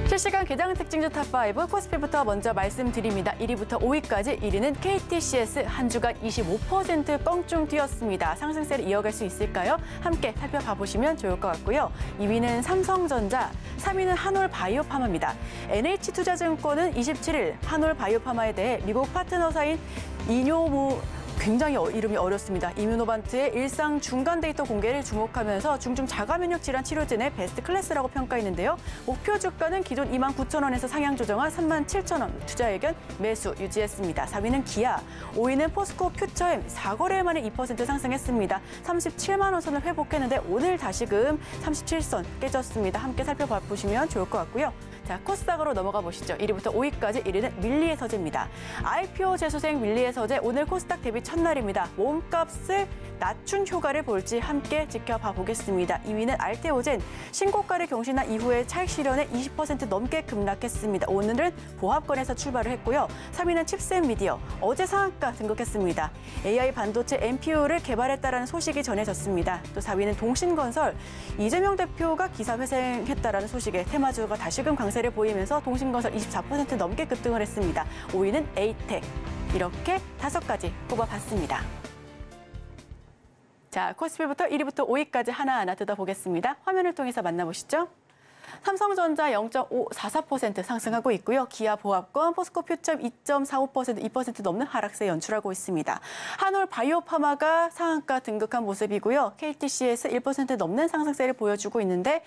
실시간 개장 특징주 탑5 코스피부터 먼저 말씀드립니다. 1위부터 5위까지 1위는 KTCS 한 주간 25% 껑충 뛰었습니다. 상승세를 이어갈 수 있을까요? 함께 살펴봐 보시면 좋을 것 같고요. 2위는 삼성전자, 3위는 한올바이오파마입니다. NH투자증권은 27일 한올바이오파마에 대해 미국 파트너사인 이뇨무 굉장히 이름이 어렵습니다. 이뮤노반트의 일상 중간 데이터 공개를 주목하면서 중증 자가 면역 질환 치료진의 베스트 클래스라고 평가했는데요. 목표 주가는 기존 29,000원에서 상향 조정한 37,000원, 투자 의견 매수 유지했습니다. 4위는 기아, 5위는 포스코 퓨처엠, 4거래일 만에 2% 상승했습니다. 37만 원 선을 회복했는데 오늘 다시금 37선 깨졌습니다. 함께 살펴보시면 좋을 것 같고요. 자, 코스닥으로 넘어가 보시죠. 1위부터 5위까지 1위는 밀리의 서재입니다. IPO 재소생 밀리의 서재 오늘 코스닥 데뷔 첫날입니다. 몸값을 낮춘 효과를 볼지 함께 지켜봐 보겠습니다. 2위는 알테오젠 신고가를 경신한 이후에 차익 실현에 20% 넘게 급락했습니다. 오늘은 보합권에서 출발을 했고요. 3위는 칩셋 미디어 어제 상한가 등극했습니다. AI 반도체 NPU를 개발했다라는 소식이 전해졌습니다. 또 4위는 동신건설 이재명 대표가 기사회생했다라는 소식에 테마주가 다시금 강세를 보이면서 동신건설 24% 넘게 급등을 했습니다. 5위는 에이텍 이렇게 5가지 꼽아봤습니다. 자, 코스피부터 1위부터 5위까지 하나하나 뜯어보겠습니다. 화면을 통해서 만나보시죠. 삼성전자 0.544% 상승하고 있고요. 기아 보합권, 포스코 퓨처 2.45%, 2% 넘는 하락세 연출하고 있습니다. 한올 바이오파마가 상한가 등극한 모습이고요. KTCS 1% 넘는 상승세를 보여주고 있는데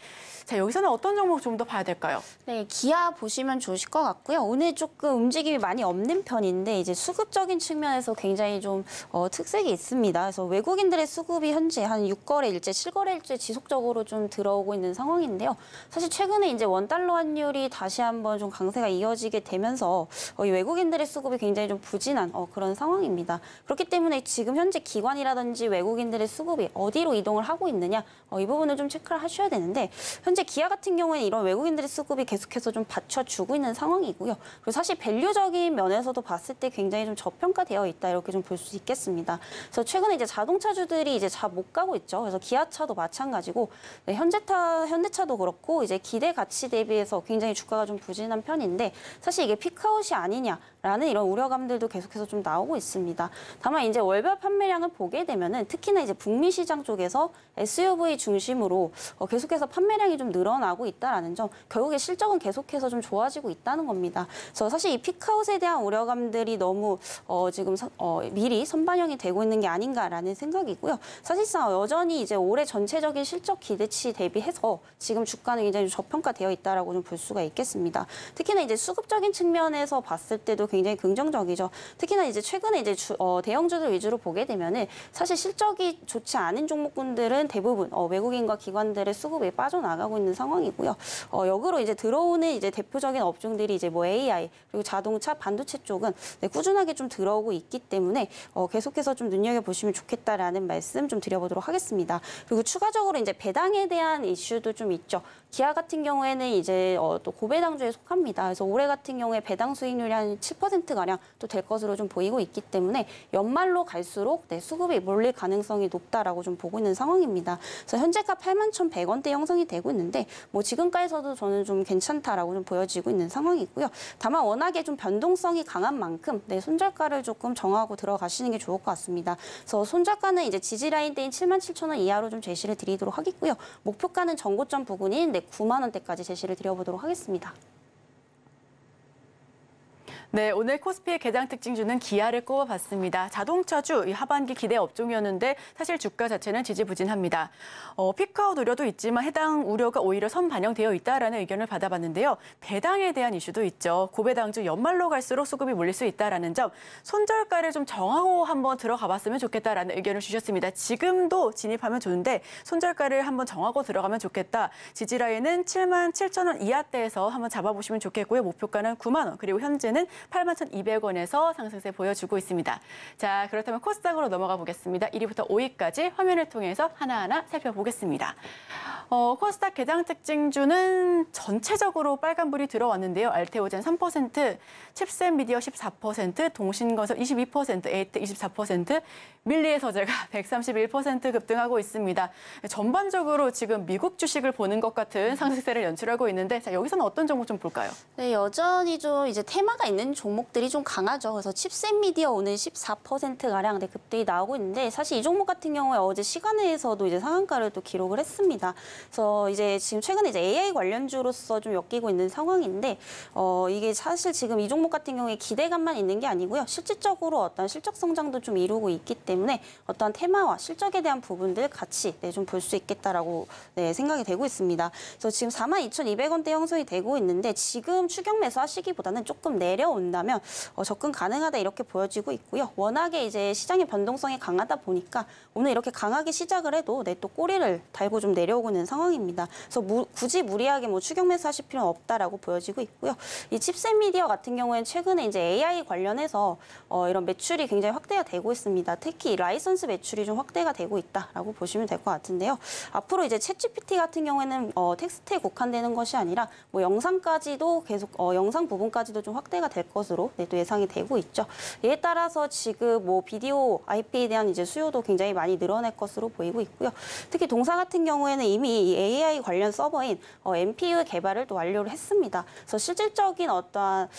자, 여기서는 어떤 종목 좀 더 봐야 될까요? 네, 기아 보시면 좋으실 것 같고요. 오늘 조금 움직임이 많이 없는 편인데 이제 수급적인 측면에서 굉장히 좀 특색이 있습니다. 그래서 외국인들의 수급이 현재 한 6거래일째, 7거래일째 지속적으로 좀 들어오고 있는 상황인데요. 사실 최근에 이제 원달러 환율이 다시 한번 좀 강세가 이어지게 되면서 이 외국인들의 수급이 굉장히 좀 부진한 그런 상황입니다. 그렇기 때문에 지금 현재 기관이라든지 외국인들의 수급이 어디로 이동을 하고 있느냐 이 부분을 좀 체크를 하셔야 되는데 현재 기아 같은 경우에는 이런 외국인들의 수급이 계속해서 좀 받쳐주고 있는 상황이고요. 그리고 사실 밸류적인 면에서도 봤을 때 굉장히 좀 저평가되어 있다 이렇게 좀 볼 수 있겠습니다. 그래서 최근에 이제 자동차주들이 이제 잘 못 가고 있죠. 그래서 기아차도 마찬가지고 네, 현대차도 그렇고 이제 기대 가치 대비해서 굉장히 주가가 좀 부진한 편인데 사실 이게 피크아웃이 아니냐라는 이런 우려감들도 계속해서 좀 나오고 있습니다. 다만 이제 월별 판매량을 보게 되면은 특히나 이제 북미 시장 쪽에서 SUV 중심으로 계속해서 판매량이 좀 늘어나고 있다라는 점, 결국에 실적은 계속해서 좀 좋아지고 있다는 겁니다. 그래서 사실 이 피크아웃에 대한 우려감들이 너무 지금 미리 선반영이 되고 있는 게 아닌가라는 생각이고요. 사실상 여전히 이제 올해 전체적인 실적 기대치 대비해서 지금 주가는 굉장히 저평가되어 있다라고 좀 볼 수가 있겠습니다. 특히나 이제 수급적인 측면에서 봤을 때도 굉장히 긍정적이죠. 특히나 이제 최근에 이제 대형주들 위주로 보게 되면은 사실 실적이 좋지 않은 종목군들은 대부분 외국인과 기관들의 수급이 빠져나가고 있는 상황이고요. 역으로 이제 들어오는 이제 대표적인 업종들이 이제 뭐 AI 그리고 자동차, 반도체 쪽은 네, 꾸준하게 좀 들어오고 있기 때문에 계속해서 좀 눈여겨 보시면 좋겠다라는 말씀 좀 드려보도록 하겠습니다. 그리고 추가적으로 이제 배당에 대한 이슈도 좀 있죠. 기아 같은 경우에는 이제 또 고배당주에 속합니다. 그래서 올해 같은 경우에 배당 수익률이 한 7%가량 또 될 것으로 좀 보이고 있기 때문에 연말로 갈수록 네, 수급이 몰릴 가능성이 높다라고 좀 보고 있는 상황입니다. 그래서 현재가 81,100원대 형성이 되고 있는데 뭐 지금가에서도 저는 좀 괜찮다라고 좀 보여지고 있는 상황이고요. 다만 워낙에 좀 변동성이 강한 만큼 네, 손절가를 조금 정하고 들어가시는 게 좋을 것 같습니다. 그래서 손절가는 이제 지지라인대인 77,000원 이하로 좀 제시를 드리도록 하겠고요. 목표가는 전고점 부근인 네, 9만 원대까지 제시를 드려보도록 하겠습니다. 네, 오늘 코스피의 개장 특징주는 기아를 꼽아봤습니다. 자동차주 하반기 기대 업종이었는데 사실 주가 자체는 지지부진합니다. 피크아웃 우려도 있지만 해당 우려가 오히려 선반영되어 있다라는 의견을 받아봤는데요. 배당에 대한 이슈도 있죠. 고배당주 연말로 갈수록 수급이 몰릴 수 있다라는 점, 손절가를 좀 정하고 한번 들어가봤으면 좋겠다라는 의견을 주셨습니다. 지금도 진입하면 좋은데 손절가를 한번 정하고 들어가면 좋겠다. 지지라인은 77,000원 이하대에서 한번 잡아보시면 좋겠고요. 목표가는 9만 원, 그리고 현재는 81,200원에서 상승세 보여주고 있습니다. 자, 그렇다면 코스닥으로 넘어가 보겠습니다. 1위부터 5위까지 화면을 통해서 하나하나 살펴보겠습니다. 코스닥 개장 특징주는 전체적으로 빨간불이 들어왔는데요. 알테오젠 3%, 칩셋 미디어 14%, 동신건설 22%, 에이텍 24%, 밀리의 서재가 131% 급등하고 있습니다. 전반적으로 지금 미국 주식을 보는 것 같은 상승세를 연출하고 있는데 자, 여기서는 어떤 종목 좀 볼까요? 네, 여전히 좀 이제 테마가 있는 종목들이 좀 강하죠. 그래서 칩셋 미디어 오늘 14%가량 급등이 나오고 있는데 사실 이 종목 같은 경우에 어제 시간에서도 이제 상한가를 또 기록을 했습니다. 그래서 이제 지금 최근에 이제 AI 관련주로서 좀 엮이고 있는 상황인데 이게 사실 지금 이 종목 같은 경우에 기대감만 있는 게 아니고요. 실질적으로 어떤 실적 성장도 좀 이루고 있기 때문에 어떤 테마와 실적에 대한 부분들 같이 좀 볼 수 있겠다라고 생각이 되고 있습니다. 그래서 지금 42,200원대 형성이 되고 있는데 지금 추격 매수 하시기보다는 조금 내려온다면 접근 가능하다 이렇게 보여지고 있고요. 워낙에 이제 시장의 변동성이 강하다 보니까 오늘 이렇게 강하게 시작을 해도 또 꼬리를 달고 좀 내려오고 있는 상황입니다. 그래서 굳이 무리하게 추격 매수하실 필요는 없다라고 보여지고 있고요. 이 칩셋 미디어 같은 경우에는 최근에 이제 AI 관련해서 이런 매출이 굉장히 확대가 되고 있습니다. 특히 라이선스 매출이 좀 확대가 되고 있다라고 보시면 될 것 같은데요. 앞으로 이제 챗GPT 같은 경우에는 텍스트에 국한되는 것이 아니라 영상까지도 계속 영상 부분까지도 좀 확대가 될 것으로 또 예상이 되고 있죠. 이에 따라서 지금 비디오 IP에 대한 이제 수요도 굉장히 많이 늘어날 것으로 보이고 있고요. 특히 동사 같은 경우에는 이미 이 AI 관련 서버인 NPU 개발을 또 완료를 했습니다. 그래서 실질적인 어떠한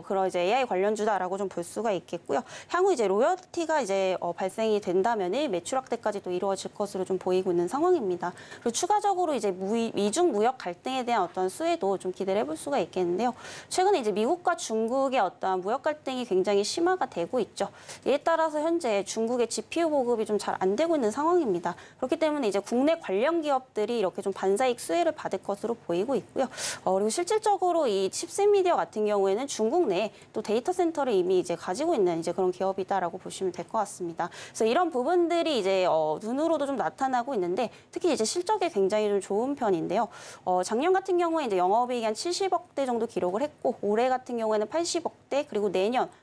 그런 이제 AI 관련주다라고 좀 볼 수가 있겠고요. 향후 이제 로열티가 이제 발생이 된다면 매출 확대까지 또 이루어질 것으로 좀 보이고 있는 상황입니다. 그리고 추가적으로 이제 미중 무역 갈등에 대한 어떤 수혜도 좀 기대를 해볼 수가 있겠는데요. 최근에 이제 미국과 중국의 어떤 무역 갈등이 굉장히 심화가 되고 있죠. 이에 따라서 현재 중국의 GPU 보급이 좀 잘 안 되고 있는 상황입니다. 그렇기 때문에 이제 국내 관련 기업들이 이렇게 좀 반사익 수혜를 받을 것으로 보이고 있고요. 그리고 실질적으로 이 칩셋 미디어 같은 경우에는 중국 내에 또 데이터 센터를 이미 이제 가지고 있는 이제 그런 기업이다라고 보시면 될 것 같습니다. 그래서 이런 부분들이 이제 눈으로도 좀 나타나고 있는데 특히 이제 실적이 굉장히 좀 좋은 편인데요. 작년 같은 경우에 이제 영업이익이 한 70억대 정도 기록을 했고 올해 같은 경우에는 80억대 그리고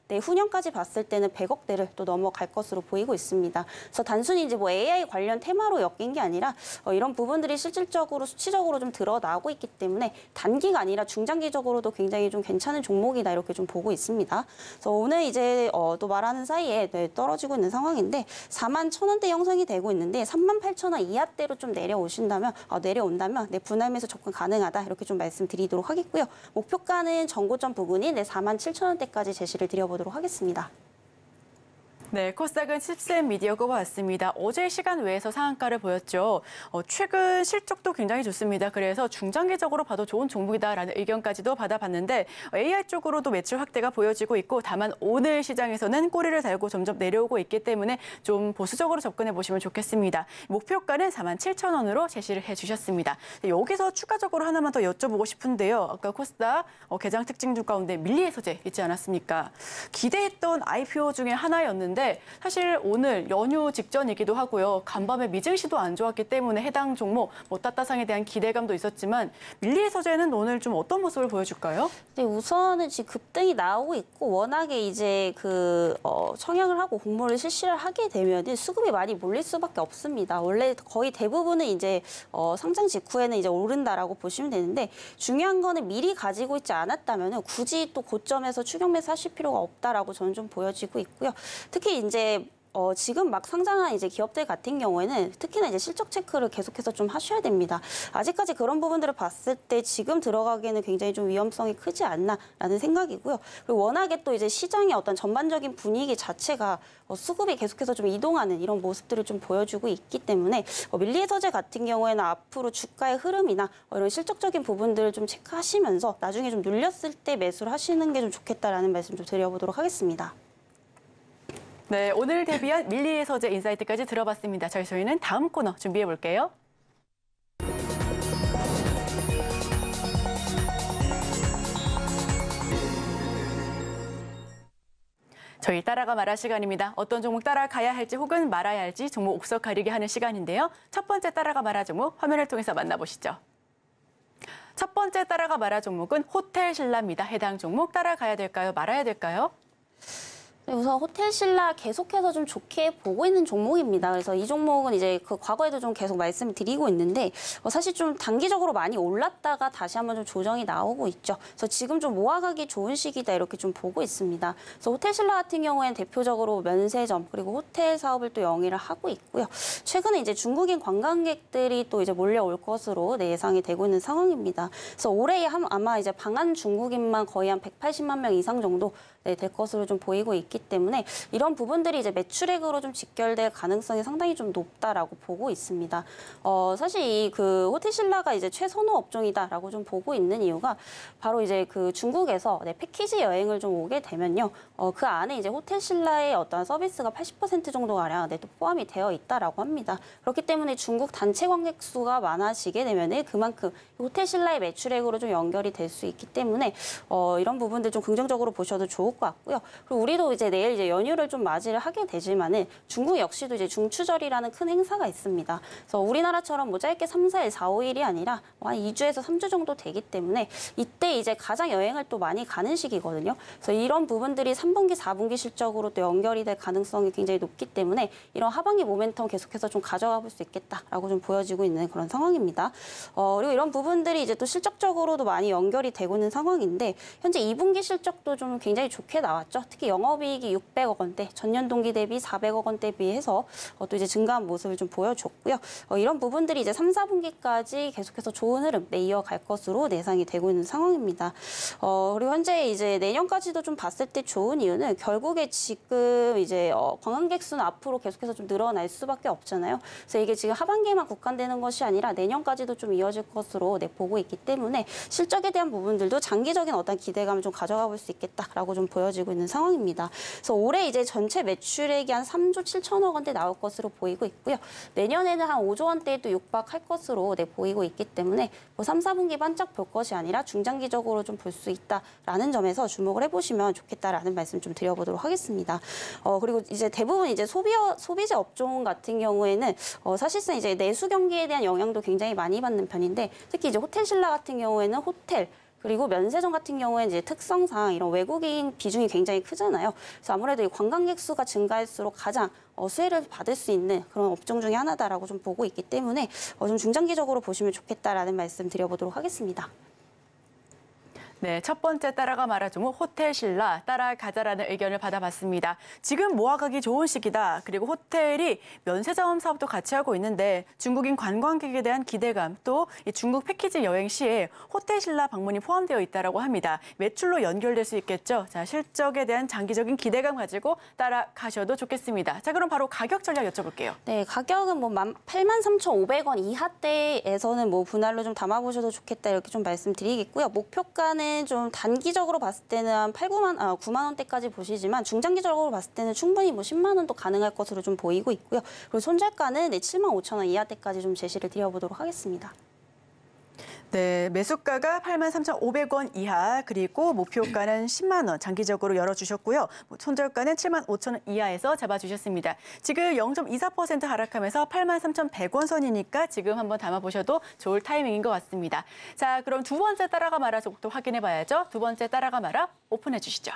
내후년까지 봤을 때는 100억대를 또 넘어갈 것으로 보이고 있습니다. 그래서 단순히 이제 AI 관련 테마로 엮인 게 아니라 이런 부분들이 실질적으로 수치적으로 좀 드러나고 있기 때문에 단기가 아니라 중장기적으로도 굉장히 좀 괜찮은 종목이다 이렇게 좀 보고 있습니다. 그래서 오늘 이제 또 말하는 사이에 떨어지고 있는 상황인데 41,000원대 형성이 되고 있는데 38,000원 이하대로 좀 내려온다면 분할 매수 접근 가능하다 이렇게 좀 말씀드리도록 하겠고요. 목표가는 전고점 부근인 47,000원대까지 제시를 드려보도록 하겠습니다. 네, 코스닥은 칩셋 미디어 꼽아왔습니다. 어제 시간 외에서 상한가를 보였죠. 최근 실적도 굉장히 좋습니다. 그래서 중장기적으로 봐도 좋은 종목이다라는 의견까지도 받아봤는데 AI 쪽으로도 매출 확대가 보여지고 있고 다만 오늘 시장에서는 꼬리를 달고 점점 내려오고 있기 때문에 좀 보수적으로 접근해 보시면 좋겠습니다. 목표가는 47,000원으로 제시를 해주셨습니다. 여기서 추가적으로 하나만 더 여쭤보고 싶은데요. 아까 코스닥 개장 특징 중 가운데 밀리의 서재 있지 않았습니까? 기대했던 IPO 중에 하나였는데 사실 오늘 연휴 직전이기도 하고요. 간밤에 미증시도 안 좋았기 때문에 해당 종목 따따상에 대한 기대감도 있었지만 밀리의 서재는 오늘 좀 어떤 모습을 보여줄까요? 네, 우선은 지금 급등이 나오고 있고 워낙에 이제 청약을 하고 공모를 실시를 하게 되면 수급이 많이 몰릴 수밖에 없습니다. 원래 거의 대부분은 이제 상장 직후에는 이제 오른다라고 보시면 되는데 중요한 거는 미리 가지고 있지 않았다면 굳이 또 고점에서 추격 매수하실 필요가 없다라고 저는 좀 보여지고 있고요. 특히 이제 지금 막 상장한 이제 기업들 같은 경우에는 특히나 이제 실적 체크를 계속해서 좀 하셔야 됩니다. 아직까지 그런 부분들을 봤을 때 지금 들어가기에는 굉장히 좀 위험성이 크지 않나라는 생각이고요. 그리고 워낙에 또 이제 시장의 어떤 전반적인 분위기 자체가 수급이 계속해서 좀 이동하는 이런 모습들을 좀 보여주고 있기 때문에 밀리의 서재 같은 경우에는 앞으로 주가의 흐름이나 이런 실적적인 부분들을 좀 체크하시면서 나중에 좀 눌렸을 때 매수를 하시는 게 좀 좋겠다라는 말씀 좀 드려보도록 하겠습니다. 네, 오늘 데뷔한 밀리의 서재 인사이트까지 들어봤습니다. 저희는 다음 코너 준비해 볼게요. 저희 따라가 말할 시간입니다. 어떤 종목 따라가야 할지 혹은 말아야 할지 종목 옥석 가리게 하는 시간인데요. 첫 번째 따라가 말할 종목 화면을 통해서 만나보시죠. 첫 번째 따라가 말할 종목은 호텔 신라입니다. 해당 종목 따라가야 될까요? 말아야 될까요? 네, 우선 호텔신라 계속해서 좀 좋게 보고 있는 종목입니다. 그래서 이 종목은 이제 그 과거에도 좀 계속 말씀을 드리고 있는데 사실 좀 단기적으로 많이 올랐다가 다시 한번 좀 조정이 나오고 있죠. 그래서 지금 좀 모아가기 좋은 시기다 이렇게 좀 보고 있습니다. 그래서 호텔신라 같은 경우에는 대표적으로 면세점 그리고 호텔 사업을 또 영위를 하고 있고요. 최근에 이제 중국인 관광객들이 또 이제 몰려올 것으로 예상이 되고 있는 상황입니다. 그래서 올해 아마 이제 방한 중국인만 거의 한 180만 명 이상 정도 될 것으로 좀 보이고 있기 때문에 이런 부분들이 이제 매출액으로 좀 직결될 가능성이 상당히 좀 높다라고 보고 있습니다. 사실 이 그 호텔신라가 이제 최선호 업종이다라고 좀 보고 있는 이유가 바로 이제 그 중국에서 패키지 여행을 좀 오게 되면요, 그 안에 이제 호텔신라의 어떤 서비스가 80% 정도가량 또 포함이 되어 있다라고 합니다. 그렇기 때문에 중국 단체 관객 수가 많아지게 되면은 그만큼 호텔신라의 매출액으로 좀 연결이 될 수 있기 때문에 이런 부분들 좀 긍정적으로 보셔도 좋을 것 같고요. 그리고 우리도 이제 내일 이제 연휴를 좀 맞이를 하게 되지만은 중국 역시도 이제 중추절이라는 큰 행사가 있습니다. 그래서 우리나라처럼 뭐 짧게 3, 4일, 4, 5일이 아니라 한 2주에서 3주 정도 되기 때문에 이때 이제 가장 여행을 또 많이 가는 시기거든요. 그래서 이런 부분들이 3분기, 4분기 실적으로 또 연결이 될 가능성이 굉장히 높기 때문에 이런 하반기 모멘텀 계속해서 좀 가져가 볼 수 있겠다라고 좀 보여지고 있는 그런 상황입니다. 그리고 이런 부분들이 이제 또 실적적으로도 많이 연결이 되고 있는 상황인데 현재 2분기 실적도 좀 굉장히 좋게 나왔죠. 특히 영업이익이 600억 원대, 전년 동기 대비 400억 원대 비해서 또 이제 증가한 모습을 좀 보여줬고요. 이런 부분들이 이제 3, 4분기까지 계속해서 좋은 흐름 이어갈 것으로 예상이 되고 있는 상황입니다. 그리고 현재 이제 내년까지도 좀 봤을 때 좋은 이유는 결국에 지금 이제 관광객 수는 앞으로 계속해서 좀 늘어날 수밖에 없잖아요. 그래서 이게 지금 하반기에만 국한되는 것이 아니라 내년까지도 좀 이어질 것으로 보고 있기 때문에 실적에 대한 부분들도 장기적인 어떤 기대감을 좀 가져가 볼 수 있겠다라고 좀 보여지고 있는 상황입니다. 그래서 올해 이제 전체 매출액이 한 3조 7천억 원대 나올 것으로 보이고 있고요. 내년에는 한 5조 원대에도 육박할 것으로 보이고 있기 때문에 뭐 3, 4분기 반짝 볼 것이 아니라 중장기적으로 좀 볼 수 있다라는 점에서 주목을 해보시면 좋겠다라는 말씀 좀 드려보도록 하겠습니다. 그리고 이제 대부분 이제 소비재 업종 같은 경우에는 사실상 이제 내수 경기에 대한 영향도 굉장히 많이 받는 편인데 특히 이제 호텔신라 같은 경우에는 호텔 그리고 면세점 같은 경우에 이제 특성상 이런 외국인 비중이 굉장히 크잖아요. 그래서 아무래도 이 관광객 수가 증가할수록 가장 수혜를 받을 수 있는 그런 업종 중에 하나다라고 좀 보고 있기 때문에 좀 중장기적으로 보시면 좋겠다라는 말씀 드려보도록 하겠습니다. 네, 첫 번째 따라가 말아 종목 호텔신라 따라가자라는 의견을 받아봤습니다. 지금 모아가기 좋은 시기다. 그리고 호텔이 면세점 사업도 같이 하고 있는데 중국인 관광객에 대한 기대감 또 이 중국 패키지 여행 시에 호텔신라 방문이 포함되어 있다고 합니다. 매출로 연결될 수 있겠죠. 자, 실적에 대한 장기적인 기대감 가지고 따라가셔도 좋겠습니다. 자, 그럼 바로 가격 전략 여쭤볼게요. 네, 가격은 뭐 83,500원 이하대에서는 뭐 분할로 좀 담아보셔도 좋겠다 이렇게 좀 말씀드리겠고요. 목표가는 좀 단기적으로 봤을 때는 한 9만 원대까지 보시지만 중장기적으로 봤을 때는 충분히 뭐 10만 원도 가능할 것으로 좀 보이고 있고요. 그리고 손절가는 7만 5천 원 이하대까지 좀 제시를 드려보도록 하겠습니다. 네, 매수가가 83,500원 이하 그리고 목표가는 10만 원 장기적으로 열어주셨고요. 손절가는 7만 5천 원 이하에서 잡아주셨습니다. 지금 0.24% 하락하면서 83,100원 선이니까 지금 한번 담아보셔도 좋을 타이밍인 것 같습니다. 자, 그럼 두 번째 따라가 마라 종목도 확인해 봐야죠. 두 번째 따라가 마라 오픈해 주시죠.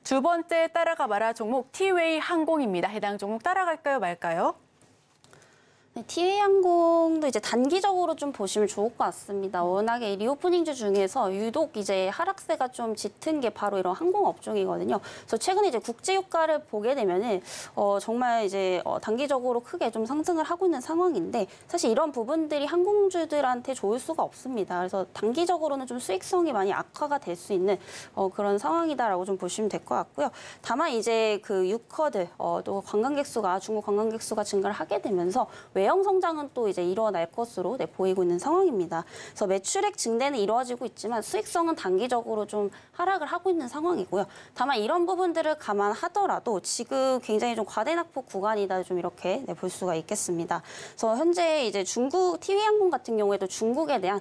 두 번째 따라가 마라 종목 티웨이 항공입니다. 해당 종목 따라갈까요 말까요? 네, 티웨이항공도 이제 단기적으로 좀 보시면 좋을 것 같습니다. 워낙에 리오프닝주 중에서 유독 이제 하락세가 좀 짙은 게 바로 이런 항공 업종이거든요. 그래서 최근에 이제 국제 유가를 보게 되면은 정말 이제 단기적으로 크게 좀 상승을 하고 있는 상황인데 사실 이런 부분들이 항공주들한테 좋을 수가 없습니다. 그래서 단기적으로는 좀 수익성이 많이 악화가 될 수 있는 그런 상황이다라고 좀 보시면 될 것 같고요. 다만 이제 그 유커들 또 관광객 수가 중국 관광객 수가 증가를 하게 되면서 외형 성장은 또 이제 일어날 것으로 보이고 있는 상황입니다. 그래서 매출액 증대는 이루어지고 있지만 수익성은 단기적으로 좀 하락을 하고 있는 상황이고요. 다만 이런 부분들을 감안하더라도 지금 굉장히 좀 과대낙폭 구간이다 좀 이렇게 볼 수가 있겠습니다. 그래서 현재 이제 중국 티웨이항공 같은 경우에도 중국에 대한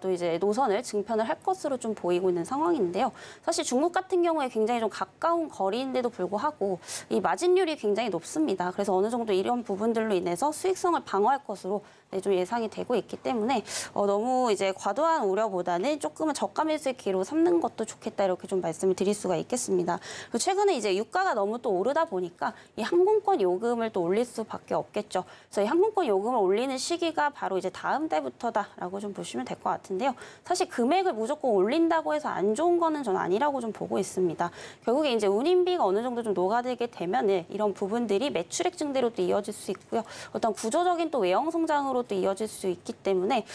또 이제 노선을 증편을 할 것으로 좀 보이고 있는 상황인데요. 사실 중국 같은 경우에 굉장히 좀 가까운 거리인데도 불구하고 이 마진율이 굉장히 높습니다. 그래서 어느 정도 이런 부분들로 인해서 수익성을 방어할 것으로 좀 예상이 되고 있기 때문에 너무 이제 과도한 우려보다는 조금은 저가 매수의 기회로 삼는 것도 좋겠다 이렇게 좀 말씀을 드릴 수가 있겠습니다. 그리고 최근에 이제 유가가 너무 또 오르다 보니까 이 항공권 요금을 또 올릴 수밖에 없겠죠. 그래서 이 항공권 요금을 올리는 시기가 바로 이제 다음 달부터다라고 좀 보시면 될 것 같은데요. 사실 금액을 무조건 올린다고 해서 안 좋은 거는 전 아니라고 좀 보고 있습니다. 결국에 이제 운임비가 어느 정도 좀 녹아들게 되면은 이런 부분들이 매출액 증대로 또 이어질 수 있고요. 어떤 구조적인 또 외형 성장으로 또 이어질 수 있기 때문에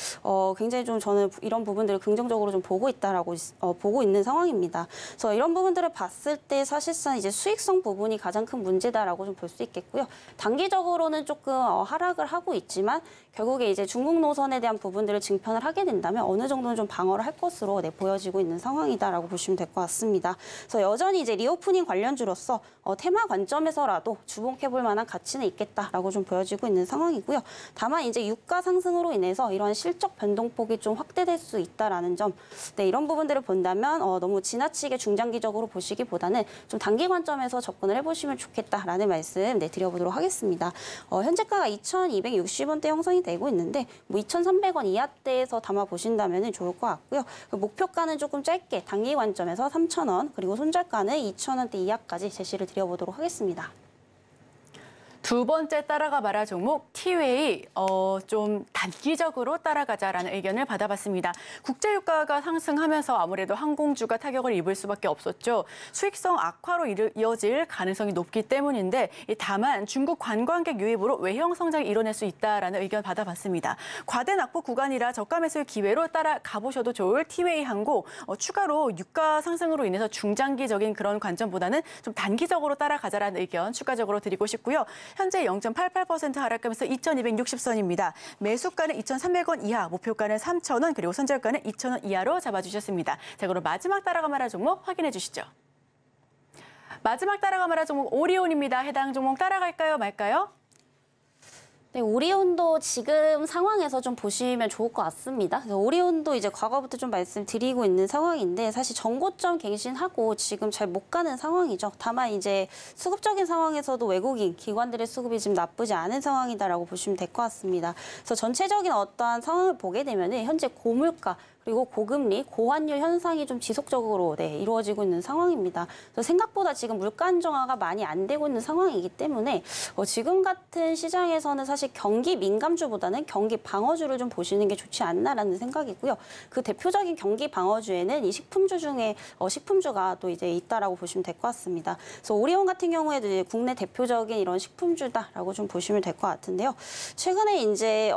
굉장히 좀 저는 이런 부분들을 긍정적으로 좀 보고 있다라고 보고 있는 상황입니다. 그래서 이런 부분들을 봤을 때 사실상 이제 수익성 부분이 가장 큰 문제다라고 좀 볼 수 있겠고요. 단기적으로는 조금 하락을 하고 있지만 결국에 이제 중국 노선에 대한 부분들을 증편을 하게 된다면 어느 정도는 좀 방어를 할 것으로 보여지고 있는 상황이다라고 보시면 될 것 같습니다. 그래서 여전히 이제 리오프닝 관련주로서 테마 관점에서라도 주목해볼 만한 가치는 있겠다라고 좀 보여지고 있는 상황이고요. 다만 이제 유가 상승으로 인해서 이런 실적 변동폭이 좀 확대될 수 있다라는 점, 이런 부분들을 본다면 너무 지나치게 중장기적으로 보시기보다는 좀 단기 관점에서 접근을 해보시면 좋겠다라는 말씀 드려보도록 하겠습니다. 현재가가 2,260원대 형성이 되고 있는데 뭐 2,300원 이하대에서 담아 보신다면 좋을 것 같고요. 목표가는 조금 짧게 단기 관점에서 3,000원 그리고 손절가는 2,000원대 이하까지 제시를 드려보도록 하겠습니다. 두 번째 따라가 봐라 종목 티웨이 좀 단기적으로 따라가자라는 의견을 받아봤습니다. 국제유가가 상승하면서 아무래도 항공주가 타격을 입을 수밖에 없었죠. 수익성 악화로 이어질 가능성이 높기 때문인데 다만 중국 관광객 유입으로 외형 성장이 이뤄낼 수 있다라는 의견 받아봤습니다. 과대 낙폭 구간이라 저가 매수의 기회로 따라가 보셔도 좋을 티웨이 항공 추가로 유가 상승으로 인해서 중장기적인 그런 관점보다는 좀 단기적으로 따라가자라는 의견 추가적으로 드리고 싶고요. 현재 0.88% 하락하면서 2,260선입니다. 매수가는 2,300원 이하, 목표가는 3,000원, 그리고 손절가는 2,000원 이하로 잡아주셨습니다. 자, 그럼 마지막 따라가 마라 종목 확인해 주시죠. 마지막 따라가 마라 종목 오리온입니다. 해당 종목 따라갈까요, 말까요? 네, 오리온도 지금 상황에서 좀 보시면 좋을 것 같습니다. 그래서 오리온도 이제 과거부터 좀 말씀드리고 있는 상황인데 사실 전고점 갱신하고 지금 잘 못 가는 상황이죠. 다만 이제 수급적인 상황에서도 외국인 기관들의 수급이 지금 나쁘지 않은 상황이다라고 보시면 될 것 같습니다. 그래서 전체적인 어떠한 상황을 보게 되면 현재 고물가 그리고 고금리, 고환율 현상이 좀 지속적으로 이루어지고 있는 상황입니다. 그래서 생각보다 지금 물가 안정화가 많이 안 되고 있는 상황이기 때문에 지금 같은 시장에서는 사실 경기 민감주보다는 경기 방어주를 좀 보시는 게 좋지 않나라는 생각이고요. 그 대표적인 경기 방어주에는 이 식품주 중에 식품주가 또 이제 있다라고 보시면 될 것 같습니다. 그래서 오리온 같은 경우에도 이제 국내 대표적인 이런 식품주다라고 좀 보시면 될 것 같은데요. 최근에 이제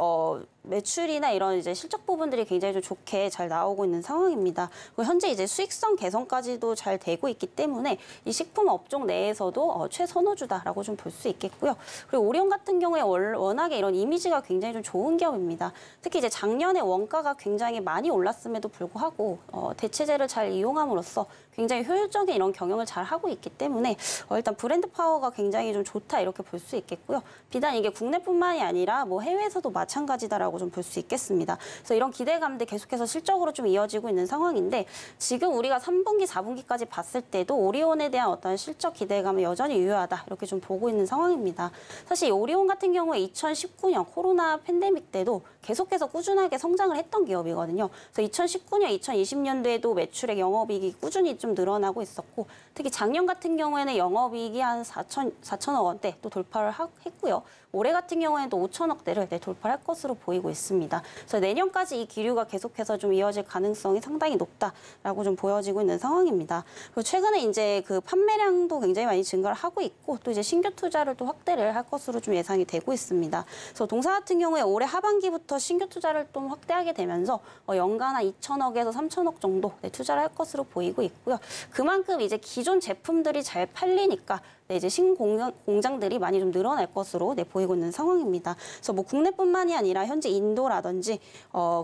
매출이나 이런 이제 실적 부분들이 굉장히 좀 좋게 잘 나오고 있는 상황입니다. 그리고 현재 이제 수익성 개선까지도 잘 되고 있기 때문에 이 식품 업종 내에서도 최선호주다라고 좀 볼 수 있겠고요. 그리고 오리온 같은 경우에 워낙에 이런 이미지가 굉장히 좀 좋은 기업입니다. 특히 이제 작년에 원가가 굉장히 많이 올랐음에도 불구하고 대체재를 잘 이용함으로써 굉장히 효율적인 이런 경영을 잘 하고 있기 때문에 일단 브랜드 파워가 굉장히 좀 좋다 이렇게 볼 수 있겠고요. 비단 이게 국내뿐만이 아니라 뭐 해외에서도 마찬가지다라고 좀 볼 수 있겠습니다. 그래서 이런 기대감들 계속해서 실적으로 좀 이어지고 있는 상황인데 지금 우리가 3분기, 4분기까지 봤을 때도 오리온에 대한 어떤 실적 기대감은 여전히 유효하다 이렇게 좀 보고 있는 상황입니다. 사실 이 오리온 같은 경우에 2019년 코로나 팬데믹 때도 계속해서 꾸준하게 성장을 했던 기업이거든요. 그래서 2019년, 2020년도에도 매출액 영업이익이 꾸준히 좀 늘어나고 있었고 특히 작년 같은 경우에는 영업이익이 한 4천억 원대 또 돌파를 했고요. 올해 같은 경우에는 또 5천억대를 돌파할 것으로 보이고 있습니다. 그래서 내년까지 이 기류가 계속해서 좀 이어질 가능성이 상당히 높다라고 좀 보여지고 있는 상황입니다. 그리고 최근에 이제 그 판매량도 굉장히 많이 증가를 하고 있고 또 이제 신규 투자를 또 확대를 할 것으로 좀 예상이 되고 있습니다. 그래서 동사 같은 경우에 올해 하반기부터 신규 투자를 좀 확대하게 되면서 연간 한 2천억에서 3천억 정도 투자를 할 것으로 보이고 있고요. 그만큼 이제 기존 제품들이 잘 팔리니까 이제 신공장들이 많이 좀 늘어날 것으로 보이고 있는 상황입니다. 그래서 뭐 국내뿐만이 아니라 현재 인도라든지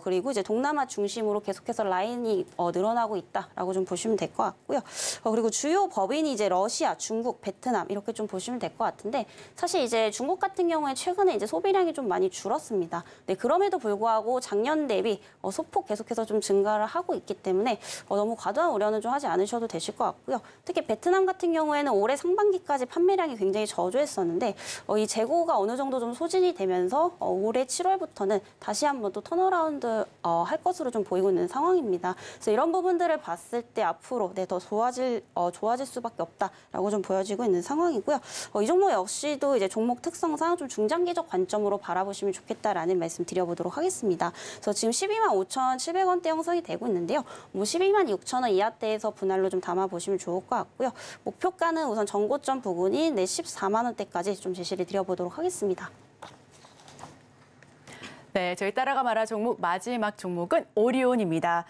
그리고 이제 동남아 중심으로 계속해서 라인이 늘어나고 있다라고 좀 보시면 될 것 같고요. 그리고 주요 법인이 이제 러시아, 중국, 베트남 이렇게 좀 보시면 될 것 같은데 사실 이제 중국 같은 경우에 최근에 이제 소비량이 좀 많이 줄었습니다. 네, 그럼에도 불구하고 작년 대비 소폭 계속해서 좀 증가를 하고 있기 때문에 너무 과도한 우려는 좀 하지 않으셔도 되실 것 같고요. 특히 베트남 같은 경우에는 올해 상반기까지 판매량이 굉장히 저조했었는데 이 재고가 어느 정도 좀 소진이 되면서 올해 7월부터는 다시 한번 또 턴어라운드 할 것으로 좀 보이고 있는 상황입니다. 그래서 이런 부분들을 봤을 때 앞으로 더 좋아질 수밖에 없다라고 좀 보여지고 있는 상황이고요. 이 종목 역시도 이제 종목 특성상 좀 중장기적 관점으로 바라보시면 좋겠다라는 말씀 드려보도록 하겠습니다. 그래서 지금 125,700원대 형성이 되고 있는데요. 뭐 126,000원 이하대에서 분할로 좀 담아보시면 좋을 것 같고요. 목표가는 우선 전고점 부근인 14만 원대까지 좀 제시를 드려보도록 하겠습니다. 네, 저희 따라가 말할 종목 마지막 종목은 오리온입니다.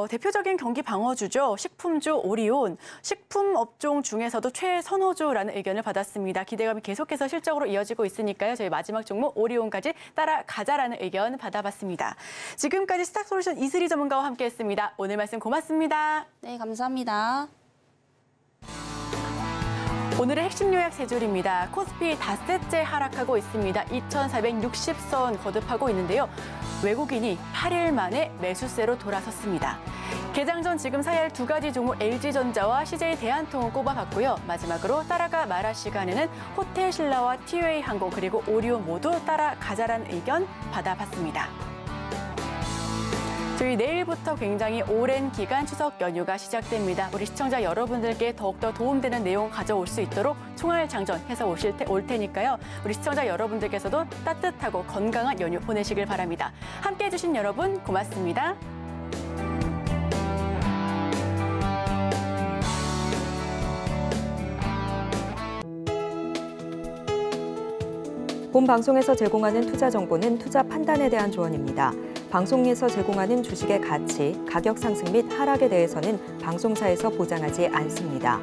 대표적인 경기 방어주죠. 식품주 오리온. 식품 업종 중에서도 최선호주라는 의견을 받았습니다. 기대감이 계속해서 실적으로 이어지고 있으니까요. 저희 마지막 종목 오리온까지 따라가자라는 의견 받아봤습니다. 지금까지 스탁솔루션 이슬이 전문가와 함께했습니다. 오늘 말씀 고맙습니다. 네, 감사합니다. 오늘의 핵심 요약 세 줄입니다. 코스피 닷새째 하락하고 있습니다. 2,460선 거듭하고 있는데요. 외국인이 8일 만에 매수세로 돌아섰습니다. 개장 전 지금 사야 할 두 가지 종목 LG전자와 CJ대한통운 꼽아봤고요. 마지막으로 따라가 말할 시간에는 호텔신라와 티웨이항공 그리고 오리온 모두 따라가자라는 의견 받아봤습니다. 저희 내일부터 굉장히 오랜 기간 추석 연휴가 시작됩니다. 우리 시청자 여러분들께 더욱더 도움되는 내용 가져올 수 있도록 총알장전해서 올 테니까요. 우리 시청자 여러분들께서도 따뜻하고 건강한 연휴 보내시길 바랍니다. 함께해 주신 여러분 고맙습니다. 본 방송에서 제공하는 투자 정보는 투자 판단에 대한 조언입니다. 방송에서 제공하는 주식의 가치, 가격 상승 및 하락에 대해서는 방송사에서 보장하지 않습니다.